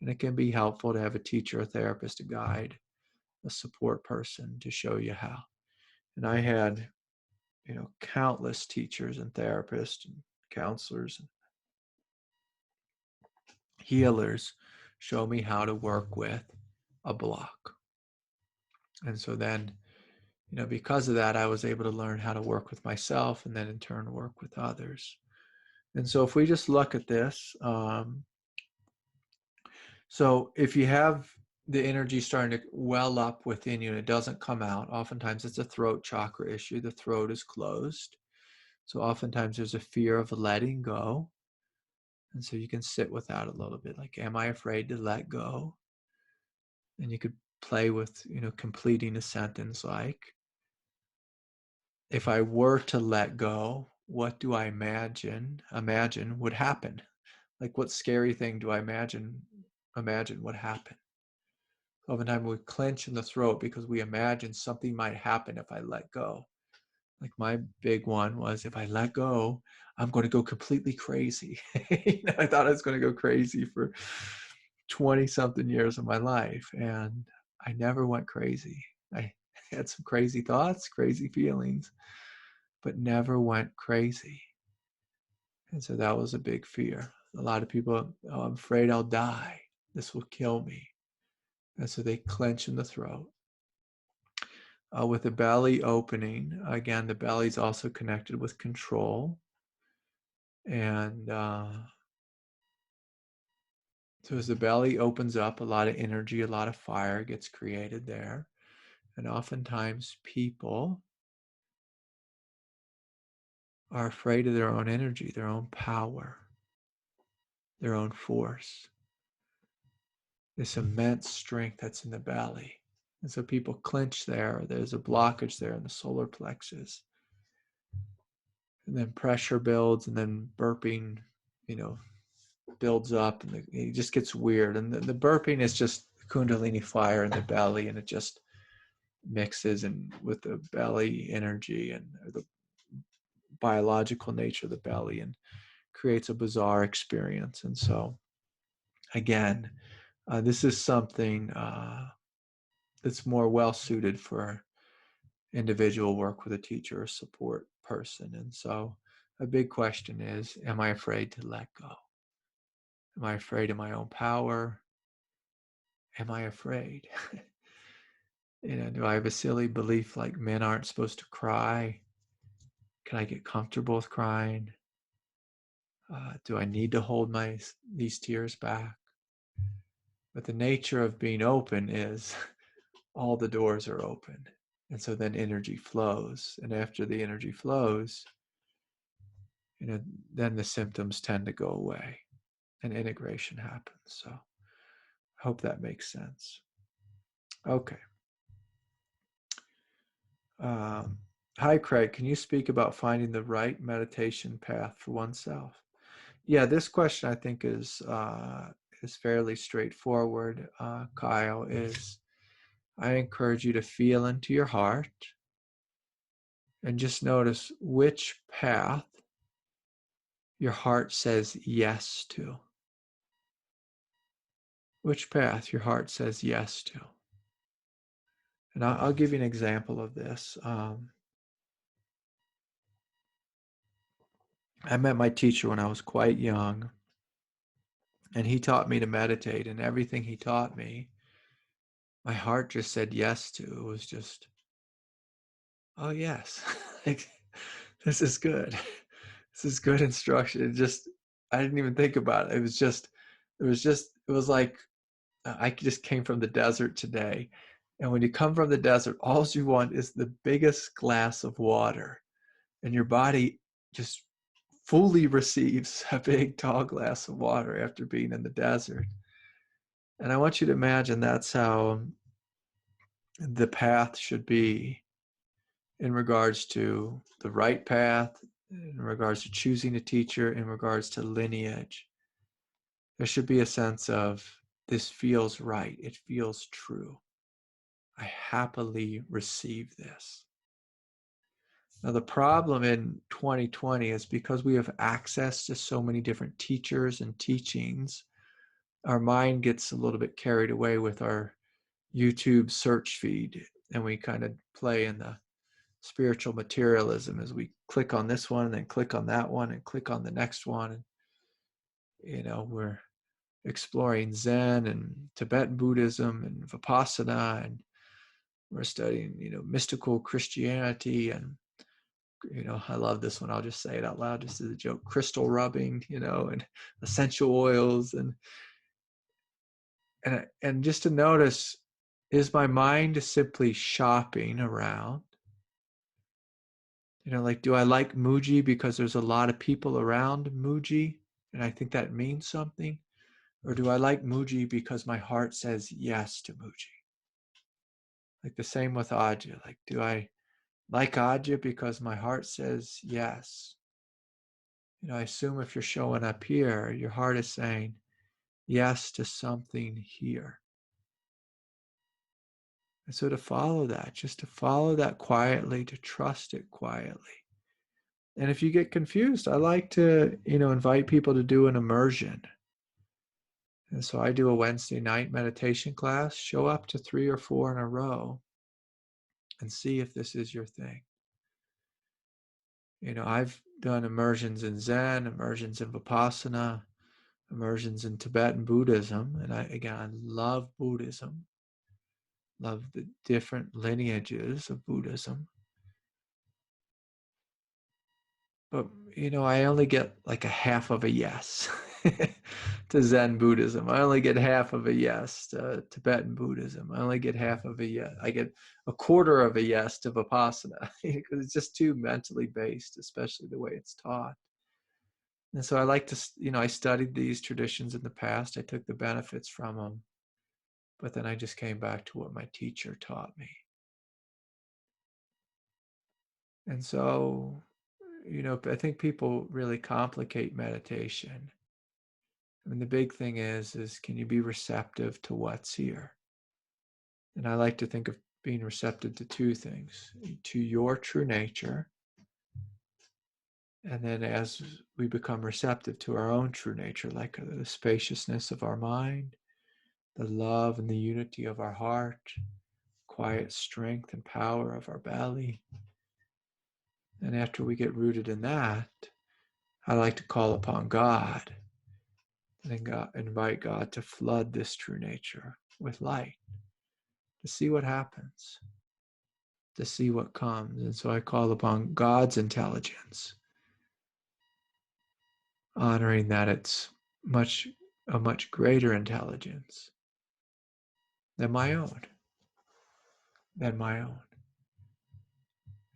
Speaker 1: And it can be helpful to have a teacher, a therapist, a guide, a support person to show you how. And I had, countless teachers and therapists and counselors and healers show me how to work with a block. And so then, because of that, I was able to learn how to work with myself and then in turn work with others. And so if we just look at this, so if you have the energy starting to well up within you and it doesn't come out, oftentimes it's a throat chakra issue. The throat is closed. So oftentimes there's a fear of letting go. And so you can sit with that a little bit. Like, am I afraid to let go? And you could play with, completing a sentence like, if I were to let go, what do I imagine would happen? Like, what scary thing do I imagine would happen? Oftentimes we clench in the throat because we imagine something might happen if I let go. Like my big one was, if I let go, I'm going to go completely crazy. I thought I was going to go crazy for 20 something years of my life. And I never went crazy. I had some crazy thoughts, crazy feelings, but never went crazy. And so that was a big fear. A lot of people, oh, I'm afraid I'll die. This will kill me. And so they clench in the throat. With the belly opening, again, the belly is also connected with control. And so as the belly opens up, a lot of energy, a lot of fire gets created there. And oftentimes people are afraid of their own energy, their own power, their own force, this immense strength that's in the belly. And so people clench there. There's a blockage there in the solar plexus. And then pressure builds, and then burping, builds up, and it just gets weird. And the burping is just Kundalini fire in the belly, and it just mixes and with the belly energy and the biological nature of the belly and creates a bizarre experience. And so, again, this is something that's more well suited for individual work with a teacher or support person. And so, a big question is, am I afraid to let go? Am I afraid of my own power? Am I afraid? Do I have a silly belief like men aren't supposed to cry? Can I get comfortable with crying? Do I need to hold these tears back? But the nature of being open is all the doors are open. And so then energy flows. And after the energy flows, then the symptoms tend to go away and integration happens. So I hope that makes sense. Okay. Hi, Craig. Can you speak about finding the right meditation path for oneself? Yeah, this question I think is fairly straightforward. Kyle, I encourage you to feel into your heart and just notice which path your heart says yes to. Which path your heart says yes to. And I'll give you an example of this. I met my teacher when I was quite young, and he taught me to meditate, and everything he taught me, my heart just said yes to. It was just, oh yes, like, this is good. This is good instruction. I didn't even think about it. It was like I just came from the desert today. And when you come from the desert, all you want is the biggest glass of water. And your body just fully receives a big, tall glass of water after being in the desert. And I want you to imagine that's how the path should be in regards to the right path, in regards to choosing a teacher, in regards to lineage. There should be a sense of, this feels right. It feels true. I happily receive this. Now, the problem in 2020 is because we have access to so many different teachers and teachings, our mind gets a little bit carried away with our YouTube search feed, and we kind of play in the spiritual materialism as we click on this one and then click on that one and click on the next one. And, we're exploring Zen and Tibetan Buddhism and Vipassana, and we're studying, mystical Christianity. And, I love this one. I'll just say it out loud just as a joke: crystal rubbing, and essential oils. And just to notice, is my mind simply shopping around? Like, do I like Mooji because there's a lot of people around Mooji and I think that means something? Or do I like Mooji because my heart says yes to Mooji? Like the same with Adya. Like, do I like Adya because my heart says yes? I assume if you're showing up here, your heart is saying yes to something here. And so to follow that, just to follow that quietly, to trust it quietly. And if you get confused, I like to, invite people to do an immersion. And so I do a Wednesday night meditation class. Show up to 3 or 4 in a row and see if this is your thing. I've done immersions in Zen, immersions in Vipassana, immersions in Tibetan Buddhism. And I love Buddhism, love the different lineages of Buddhism. But, I only get like a half of a yes to Zen Buddhism. I only get half of a yes to Tibetan Buddhism. I only get half of a yes. I get a quarter of a yes to Vipassana because it's just too mentally based, especially the way it's taught. And so I like to, I studied these traditions in the past. I took the benefits from them. But then I just came back to what my teacher taught me. And so, I think people really complicate meditation. I mean, the big thing is can you be receptive to what's here? And I like to think of being receptive to two things: to your true nature, and then as we become receptive to our own true nature, like the spaciousness of our mind, the love and the unity of our heart, quiet strength and power of our belly. And after we get rooted in that, I like to call upon God and invite God to flood this true nature with light, to see what happens, to see what comes. And so I call upon God's intelligence, honoring that it's a much greater intelligence than my own,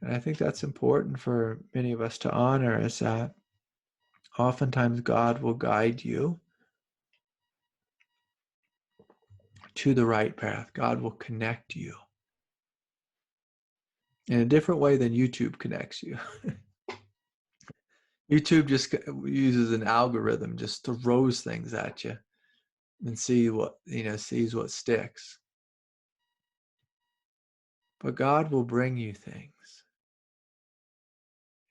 Speaker 1: And I think that's important for many of us to honor, is that oftentimes God will guide you to the right path. God will connect you in a different way than YouTube connects you. YouTube just uses an algorithm, just throws things at you and sees what sticks. But God will bring you things,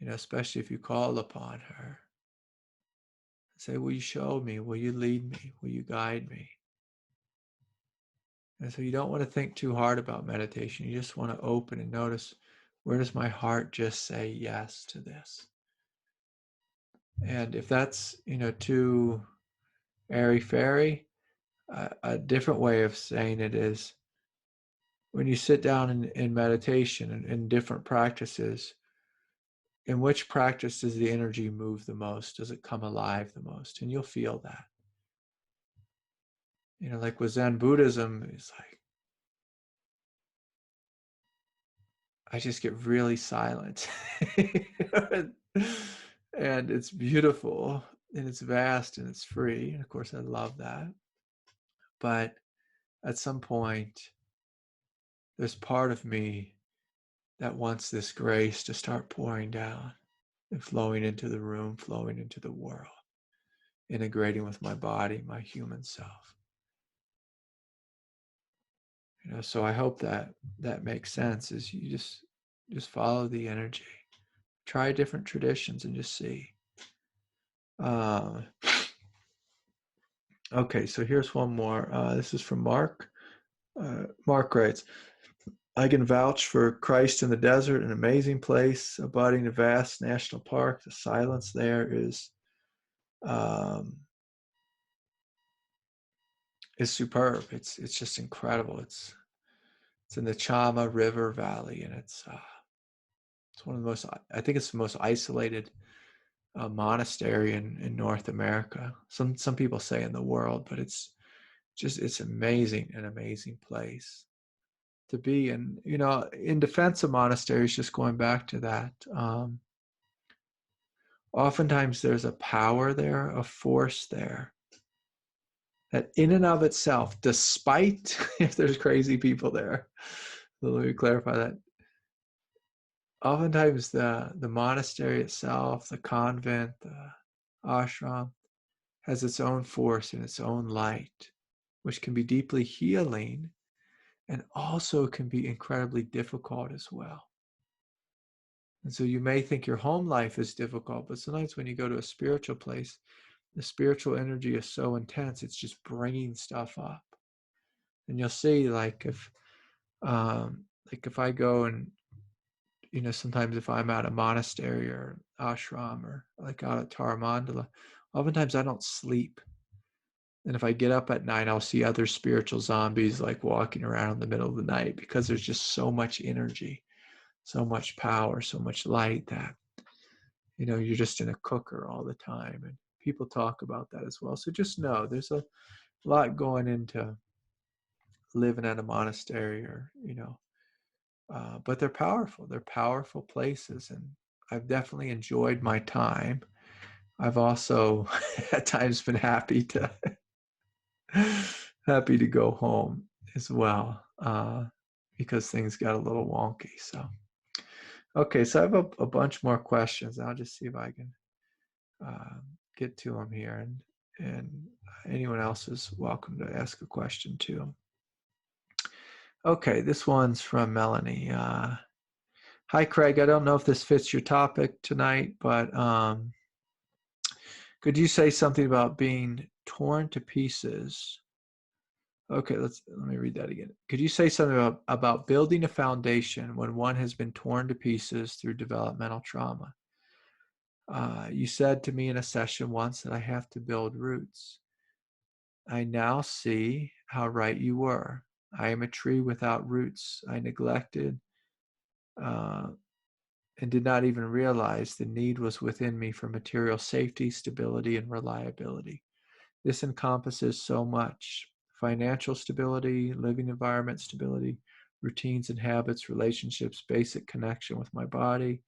Speaker 1: especially if you call upon her. Say, will you show me? Will you lead me? Will you guide me? And so you don't want to think too hard about meditation. You just want to open and notice, where does my heart just say yes to this? And if that's, too airy-fairy, a different way of saying it is, when you sit down in meditation and in different practices, in which practice does the energy move the most? Does it come alive the most? And you'll feel that. Like with Zen Buddhism, it's like, I just get really silent. And it's beautiful, and it's vast, and it's free. And of course, I love that. But at some point, there's part of me that wants this grace to start pouring down and flowing into the room, flowing into the world, integrating with my body, my human self. So I hope that makes sense. Is you just follow the energy, try different traditions, and just see. Okay, so here's one more. This is from Mark. Mark writes, I can vouch for Christ in the desert, an amazing place, abutting a vast national park. The silence there is superb. It's just incredible. It's in the Chama River Valley, and it's one of the most, I think it's the most isolated monastery in North America. Some people say in the world, but it's amazing, an amazing place to be. And in defense of monasteries, just going back to that, oftentimes there's a power there, a force there, that in and of itself, despite if there's crazy people there, so let me clarify that. Oftentimes the monastery itself, the convent, the ashram, has its own force and its own light, which can be deeply healing and also can be incredibly difficult as well. And so you may think your home life is difficult, but sometimes when you go to a spiritual place, the spiritual energy is so intense, it's just bringing stuff up. And you'll see, like if I go and, sometimes if I'm at a monastery or ashram or like out at Taramandala, oftentimes I don't sleep. And if I get up at night, I'll see other spiritual zombies like walking around in the middle of the night, because there's just so much energy, so much power, so much light that, you're just in a cooker all the time. And people talk about that as well. So just know there's a lot going into living at a monastery, or, but they're powerful. They're powerful places. And I've definitely enjoyed my time. I've also at times been happy to go home as well, because things got a little wonky. So, okay, so I have a bunch more questions. I'll just see if I can get to them here, and anyone else is welcome to ask a question too. Okay, this one's from Melanie. Hi, Craig. I don't know if this fits your topic tonight, but could you say something about being torn to pieces? Okay, let me read that again. Could you say something about building a foundation when one has been torn to pieces through developmental trauma? You said to me in a session once that I have to build roots. I now see how right you were. I am a tree without roots. I neglected and did not even realize the need was within me for material safety, stability, and reliability. This encompasses so much: financial stability, living environment stability, routines and habits, relationships, basic connection with my body,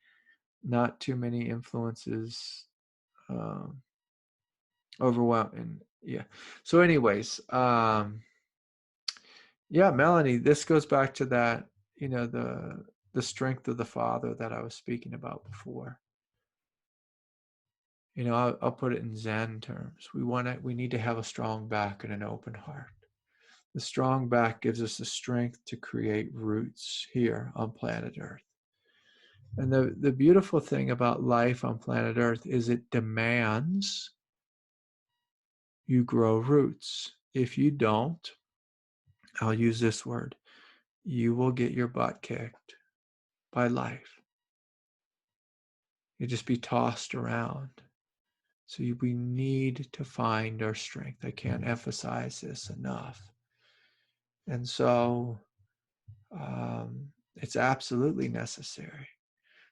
Speaker 1: not too many influences, um, overwhelming. Yeah. So, anyways, yeah, Melanie, this goes back to that, the strength of the Father that I was speaking about before. I'll put it in Zen terms. We need to have a strong back and an open heart. The strong back gives us the strength to create roots here on planet Earth. And the beautiful thing about life on planet Earth is it demands you grow roots. If you don't, I'll use this word, you will get your butt kicked by life. You'll just be tossed around. So we need to find our strength. I can't emphasize this enough. And so it's absolutely necessary.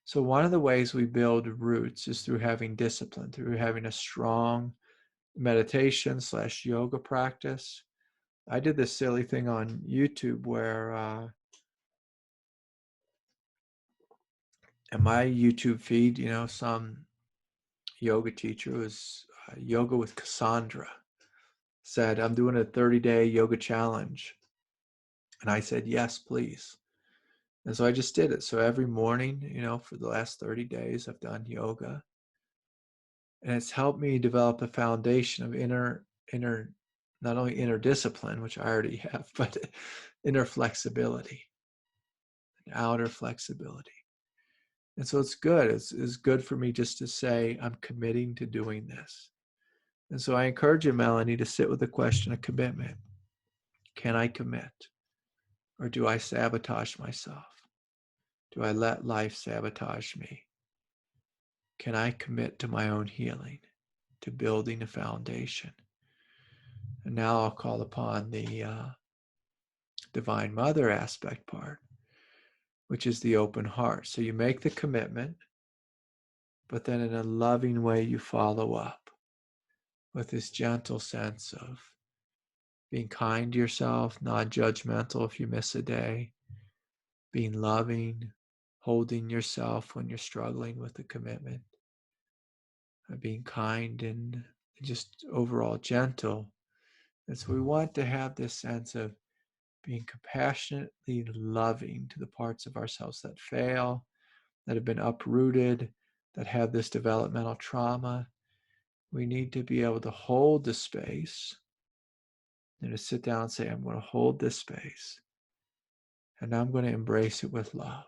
Speaker 1: So one of the ways we build roots is through having discipline, through having a strong meditation / yoga practice. I did this silly thing on YouTube where in my YouTube feed, some yoga teacher was yoga with Cassandra said, I'm doing a 30-day yoga challenge. And I said, yes, please. And so I just did it. So every morning, for the last 30 days, I've done yoga. And it's helped me develop a foundation of not only inner discipline, which I already have, but inner flexibility and outer flexibility. And so it's good. It's good for me just to say, I'm committing to doing this. And so I encourage you, Melanie, to sit with the question of commitment. Can I commit? Or do I sabotage myself? Do I let life sabotage me? Can I commit to my own healing, to building a foundation? And now I'll call upon the Divine Mother aspect part, which is the open heart. So you make the commitment, but then in a loving way you follow up with this gentle sense of being kind to yourself, not judgmental if you miss a day, being loving, holding yourself when you're struggling with the commitment, being kind and just overall gentle. And so we want to have this sense of being compassionately loving to the parts of ourselves that fail, that have been uprooted, that have this developmental trauma. We need to be able to hold the space and to sit down and say, I'm going to hold this space and I'm going to embrace it with love.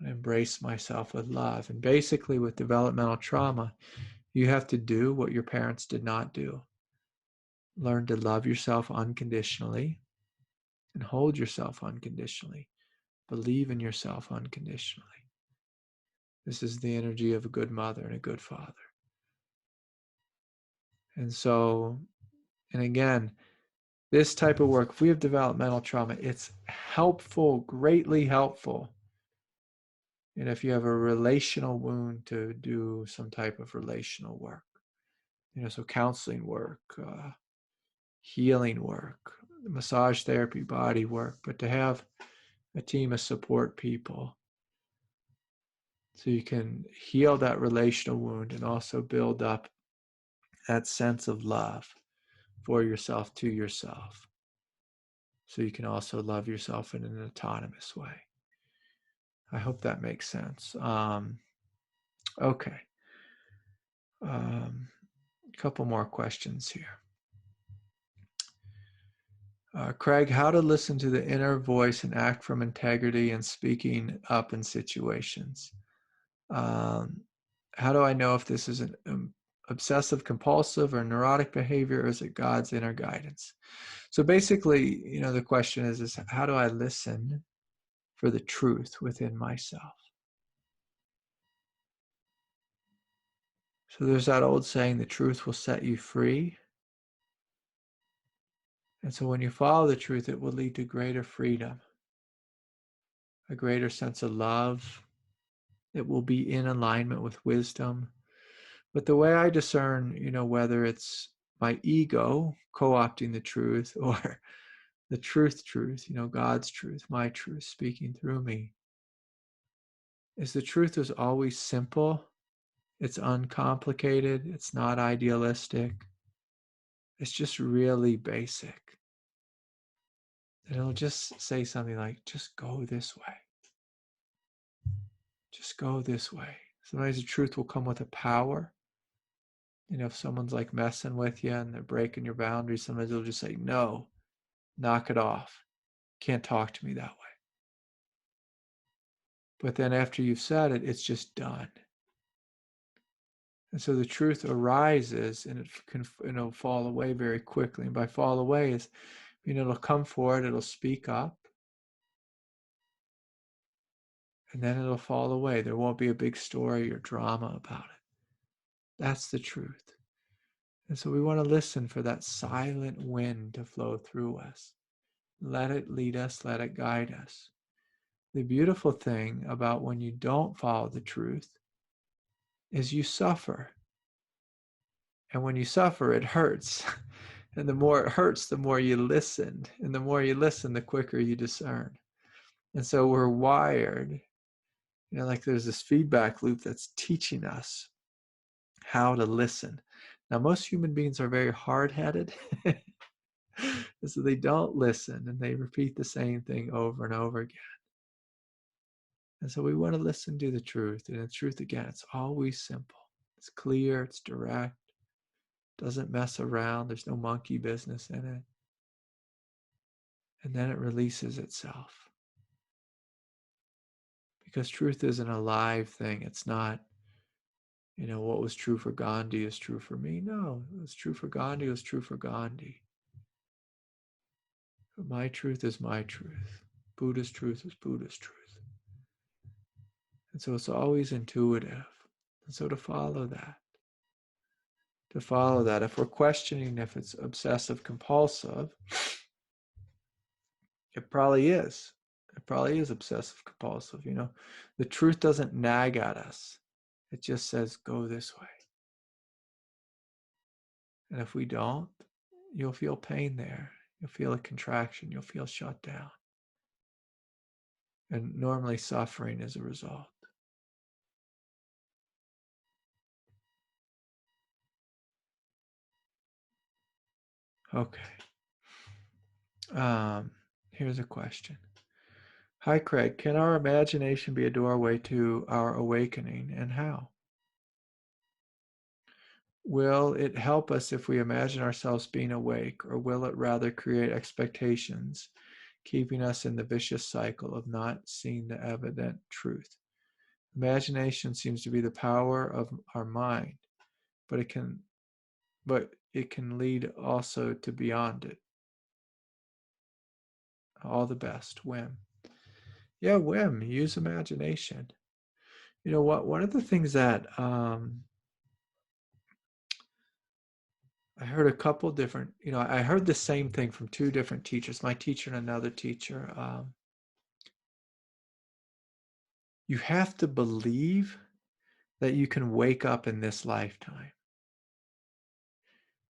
Speaker 1: I embrace myself with love. And basically with developmental trauma, you have to do what your parents did not do. Learn to love yourself unconditionally and hold yourself unconditionally. Believe in yourself unconditionally. This is the energy of a good mother and a good father. And so, and again, this type of work, if we have developmental trauma, it's helpful, greatly helpful. And if you have a relational wound, to do some type of relational work, so counseling work, healing work, massage therapy, body work, but to have a team of support people so you can heal that relational wound and also build up that sense of love for yourself, to yourself, so you can also love yourself in an autonomous way. I hope that makes sense. Okay. A couple more questions here. Craig, how to listen to the inner voice and act from integrity and speaking up in situations. How do I know if this is an obsessive compulsive or neurotic behavior, or is it God's inner guidance? So basically, the question is how do I listen for the truth within myself? So there's that old saying, the truth will set you free. And so when you follow the truth, it will lead to greater freedom, a greater sense of love. It will be in alignment with wisdom. But the way I discern, whether it's my ego co-opting the truth or the truth, God's truth, my truth speaking through me, is the truth is always simple. It's uncomplicated. It's not idealistic. It's just really basic. And it'll just say something like, just go this way. Just go this way. Sometimes the truth will come with a power. If someone's like messing with you and they're breaking your boundaries, sometimes they'll just say, no, knock it off. Can't talk to me that way. But then after you've said it, it's just done. And so the truth arises and it'll fall away very quickly. And by fall away is, it'll come forward, it'll speak up, and then it'll fall away. There won't be a big story or drama about it. That's the truth. And so we want to listen for that silent wind to flow through us. Let it lead us, let it guide us. The beautiful thing about when you don't follow the truth is you suffer. And when you suffer, it hurts. And the more it hurts, the more you listen. And the more you listen, the quicker you discern. And so we're wired, like there's this feedback loop that's teaching us how to listen. Now, most human beings are very hard-headed. So they don't listen and they repeat the same thing over and over again. And so we want to listen to the truth. And the truth, again, it's always simple. It's clear, it's direct, doesn't mess around, there's no monkey business in it. And then it releases itself. Because truth isn't a live thing. It's not, what was true for Gandhi is true for me. No, it was true for Gandhi, it was true for Gandhi. But my truth is my truth. Buddha's truth is Buddha's truth. And so it's always intuitive. And so to follow that, if we're questioning if it's obsessive compulsive, it probably is. It probably is obsessive compulsive. The truth doesn't nag at us. It just says, go this way. And if we don't, you'll feel pain there. You'll feel a contraction. You'll feel shut down. And normally suffering is a result. Okay. Here's a question. Hi, Craig. Can our imagination be a doorway to our awakening, and how? Will it help us if we imagine ourselves being awake, or will it rather create expectations, keeping us in the vicious cycle of not seeing the evident truth? Imagination seems to be the power of our mind, but it can lead also to beyond it. All the best, Wim. Yeah, Wim, use imagination. One of the things that I heard a couple different, I heard the same thing from two different teachers, my teacher and another teacher. You have to believe that you can wake up in this lifetime.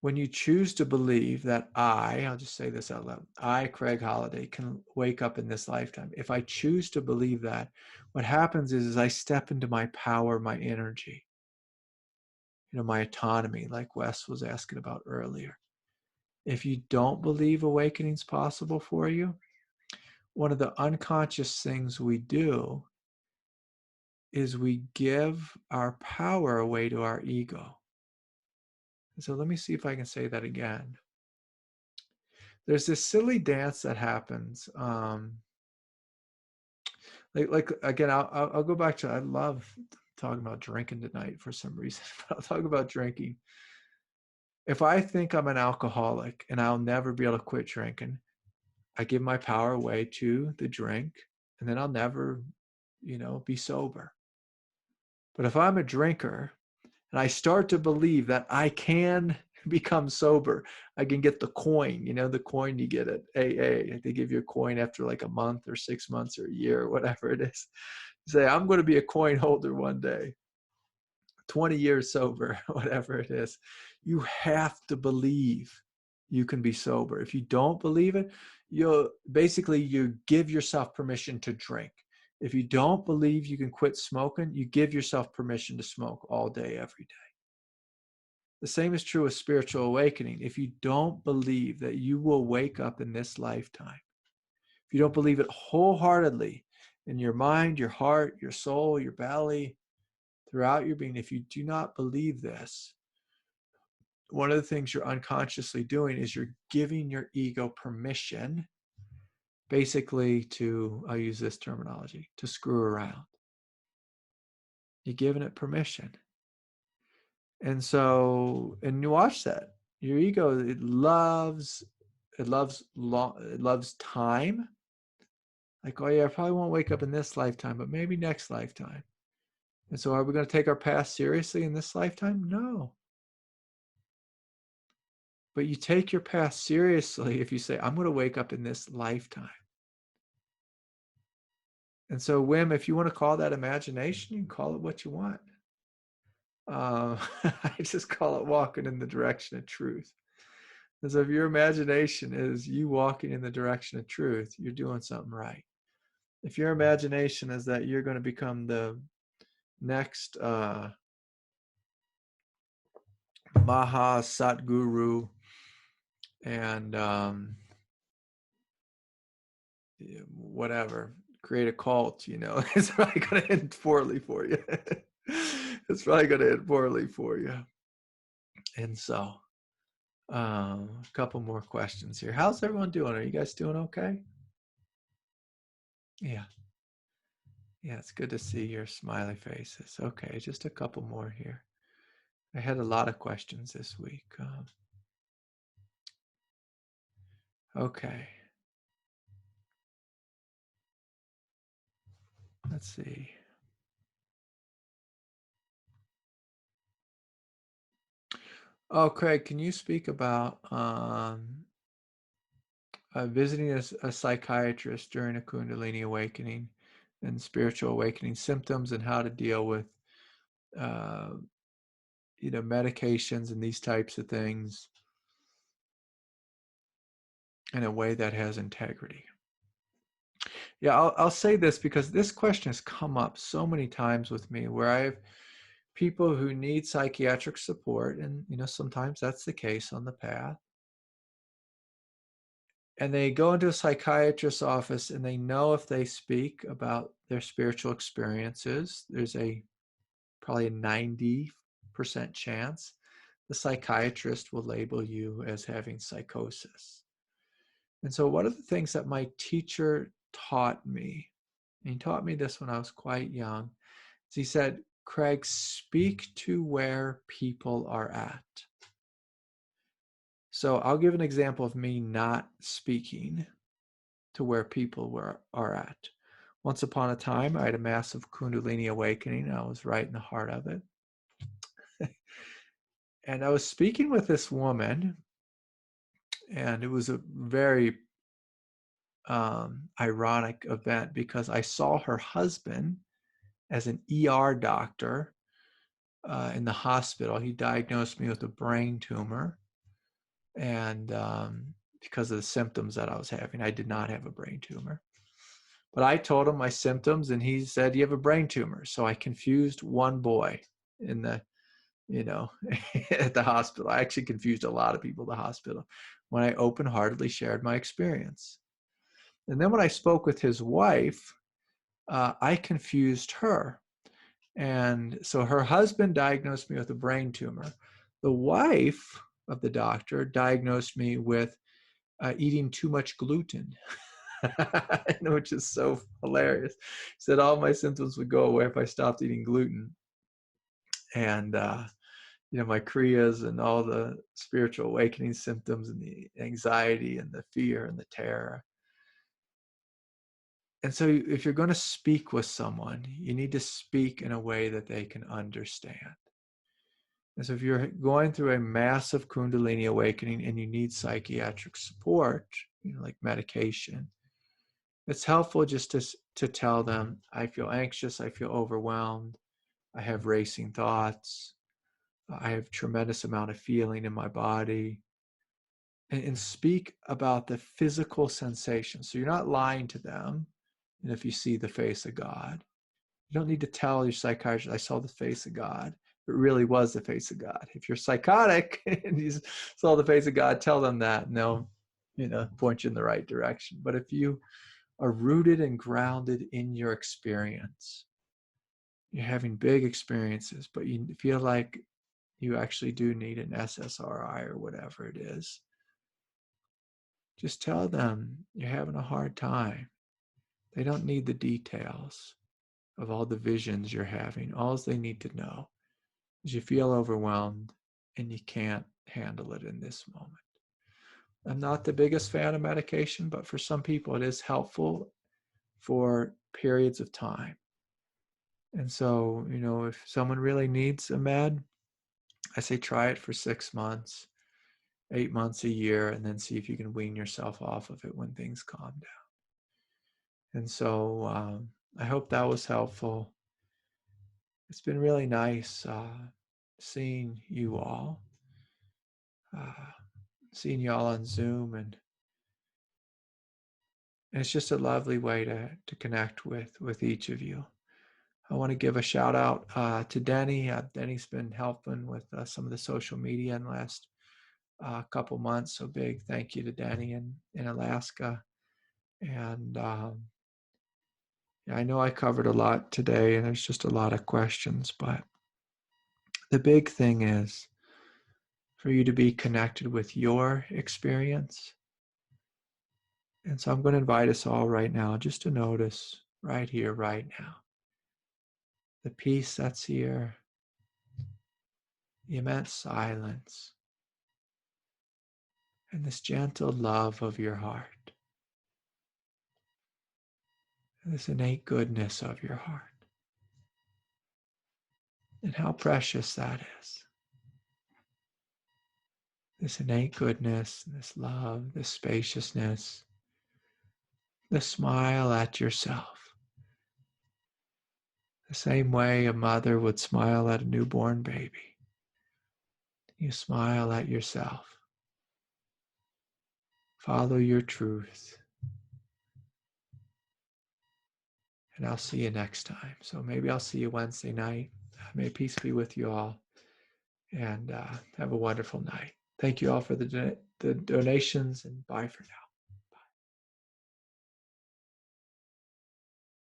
Speaker 1: When you choose to believe that I'll just say this out loud, I, Craig Holliday, can wake up in this lifetime. If I choose to believe that, what happens is I step into my power, my energy, my autonomy, like Wes was asking about earlier. If you don't believe awakening is possible for you, one of the unconscious things we do is we give our power away to our ego. And so let me see if I can say that again. there's this silly dance that happens. Like again, I'll go back to, I love talking about drinking tonight for some reason, but I'll talk about drinking. If I think I'm an alcoholic and I'll never be able to quit drinking, I give my power away to the drink, and then I'll never, be sober. But if I'm a drinker and I start to believe that I can become sober, I can get the coin, the coin you get at AA. They give you a coin after like a month or 6 months or a year or whatever it is. You say, I'm going to be a coin holder one day, 20 years sober, whatever it is. You have to believe you can be sober. If you don't believe it, you give yourself permission to drink. If you don't believe you can quit smoking, you give yourself permission to smoke all day, every day. The same is true with spiritual awakening. If you don't believe that you will wake up in this lifetime, if you don't believe it wholeheartedly in your mind, your heart, your soul, your belly, throughout your being, if you do not believe this, one of the things you're unconsciously doing is you're giving your ego permission, basically to, I'll use this terminology, to screw around. You're giving it permission. And so, and you watch that. Your ego, it loves time. Like, oh yeah, I probably won't wake up in this lifetime, but maybe next lifetime. And so are we going to take our past seriously in this lifetime? No. But you take your past seriously if you say, I'm going to wake up in this lifetime. And so, Wim, if you want to call that imagination, you can call it what you want. I just call it walking in the direction of truth. And so if your imagination is you walking in the direction of truth, you're doing something right. If your imagination is that you're going to become the next Maha Satguru and whatever, create a cult, it's probably going to end poorly for you. It's probably going to end poorly for you. And so, a couple more questions here. How's everyone doing? Are you guys doing okay? Yeah. Yeah, it's good to see your smiley faces. Okay, just a couple more here. I had a lot of questions this week. Okay. Let's see. Oh, Craig, can you speak about visiting a psychiatrist during a Kundalini awakening and spiritual awakening symptoms and how to deal with, medications and these types of things in a way that has integrity? Yeah, I'll say this because this question has come up so many times with me where I have people who need psychiatric support, and sometimes that's the case on the path. And they go into a psychiatrist's office and they know if they speak about their spiritual experiences, there's probably a 90% chance the psychiatrist will label you as having psychosis. And so one of the things that my teacher taught me, and he taught me this when I was quite young, is he said, Craig, speak to where people are at. So I'll give an example of me not speaking to where people are at. Once upon a time, I had a massive Kundalini awakening. I was right in the heart of it. And I was speaking with this woman, and it was a very ironic event because I saw her husband as an ER doctor in the hospital. He diagnosed me with a brain tumor, and because of the symptoms that I was having, I did not have a brain tumor. But I told him my symptoms, and he said, you have a brain tumor. So I confused one boy in the, at the hospital. I actually confused a lot of people at the hospital when I open-heartedly shared my experience. And then when I spoke with his wife, I confused her. And so her husband diagnosed me with a brain tumor. The wife of the doctor diagnosed me with eating too much gluten, which is so hilarious. He said all my symptoms would go away if I stopped eating gluten. And, my kriyas and all the spiritual awakening symptoms and the anxiety and the fear and the terror. And so if you're going to speak with someone, you need to speak in a way that they can understand. And so if you're going through a massive Kundalini awakening and you need psychiatric support, like medication, it's helpful just to tell them, I feel anxious, I feel overwhelmed, I have racing thoughts, I have tremendous amount of feeling in my body, and speak about the physical sensation. So you're not lying to them. And if you see the face of God, you don't need to tell your psychiatrist, I saw the face of God. It really was the face of God. If you're psychotic and you saw the face of God, tell them that, and they'll, point you in the right direction. But if you are rooted and grounded in your experience, you're having big experiences, but you feel like you actually do need an SSRI or whatever it is, just tell them you're having a hard time. They don't need the details of all the visions you're having. All they need to know is you feel overwhelmed and you can't handle it in this moment. I'm not the biggest fan of medication, but for some people it is helpful for periods of time. And so, if someone really needs a med, I say try it for 6 months, 8 months, a year, and then see if you can wean yourself off of it when things calm down. And so I hope that was helpful. It's been really nice seeing you all, seeing you all on Zoom, and it's just a lovely way to connect with each of you. I want to give a shout out to Denny. Denny's been helping with some of the social media in the last couple months. So big thank you to Denny in Alaska. And I know I covered a lot today, and there's just a lot of questions, but the big thing is for you to be connected with your experience. And so I'm going to invite us all right now just to notice right here, right now, the peace that's here, the immense silence, and this gentle love of your heart, and this innate goodness of your heart, and how precious that is. This innate goodness, this love, this spaciousness, the smile at yourself. The same way a mother would smile at a newborn baby. You smile at yourself. Follow your truth. And I'll see you next time. So maybe I'll see you Wednesday night. May peace be with you all. And have a wonderful night. Thank you all for the donations, and bye for now.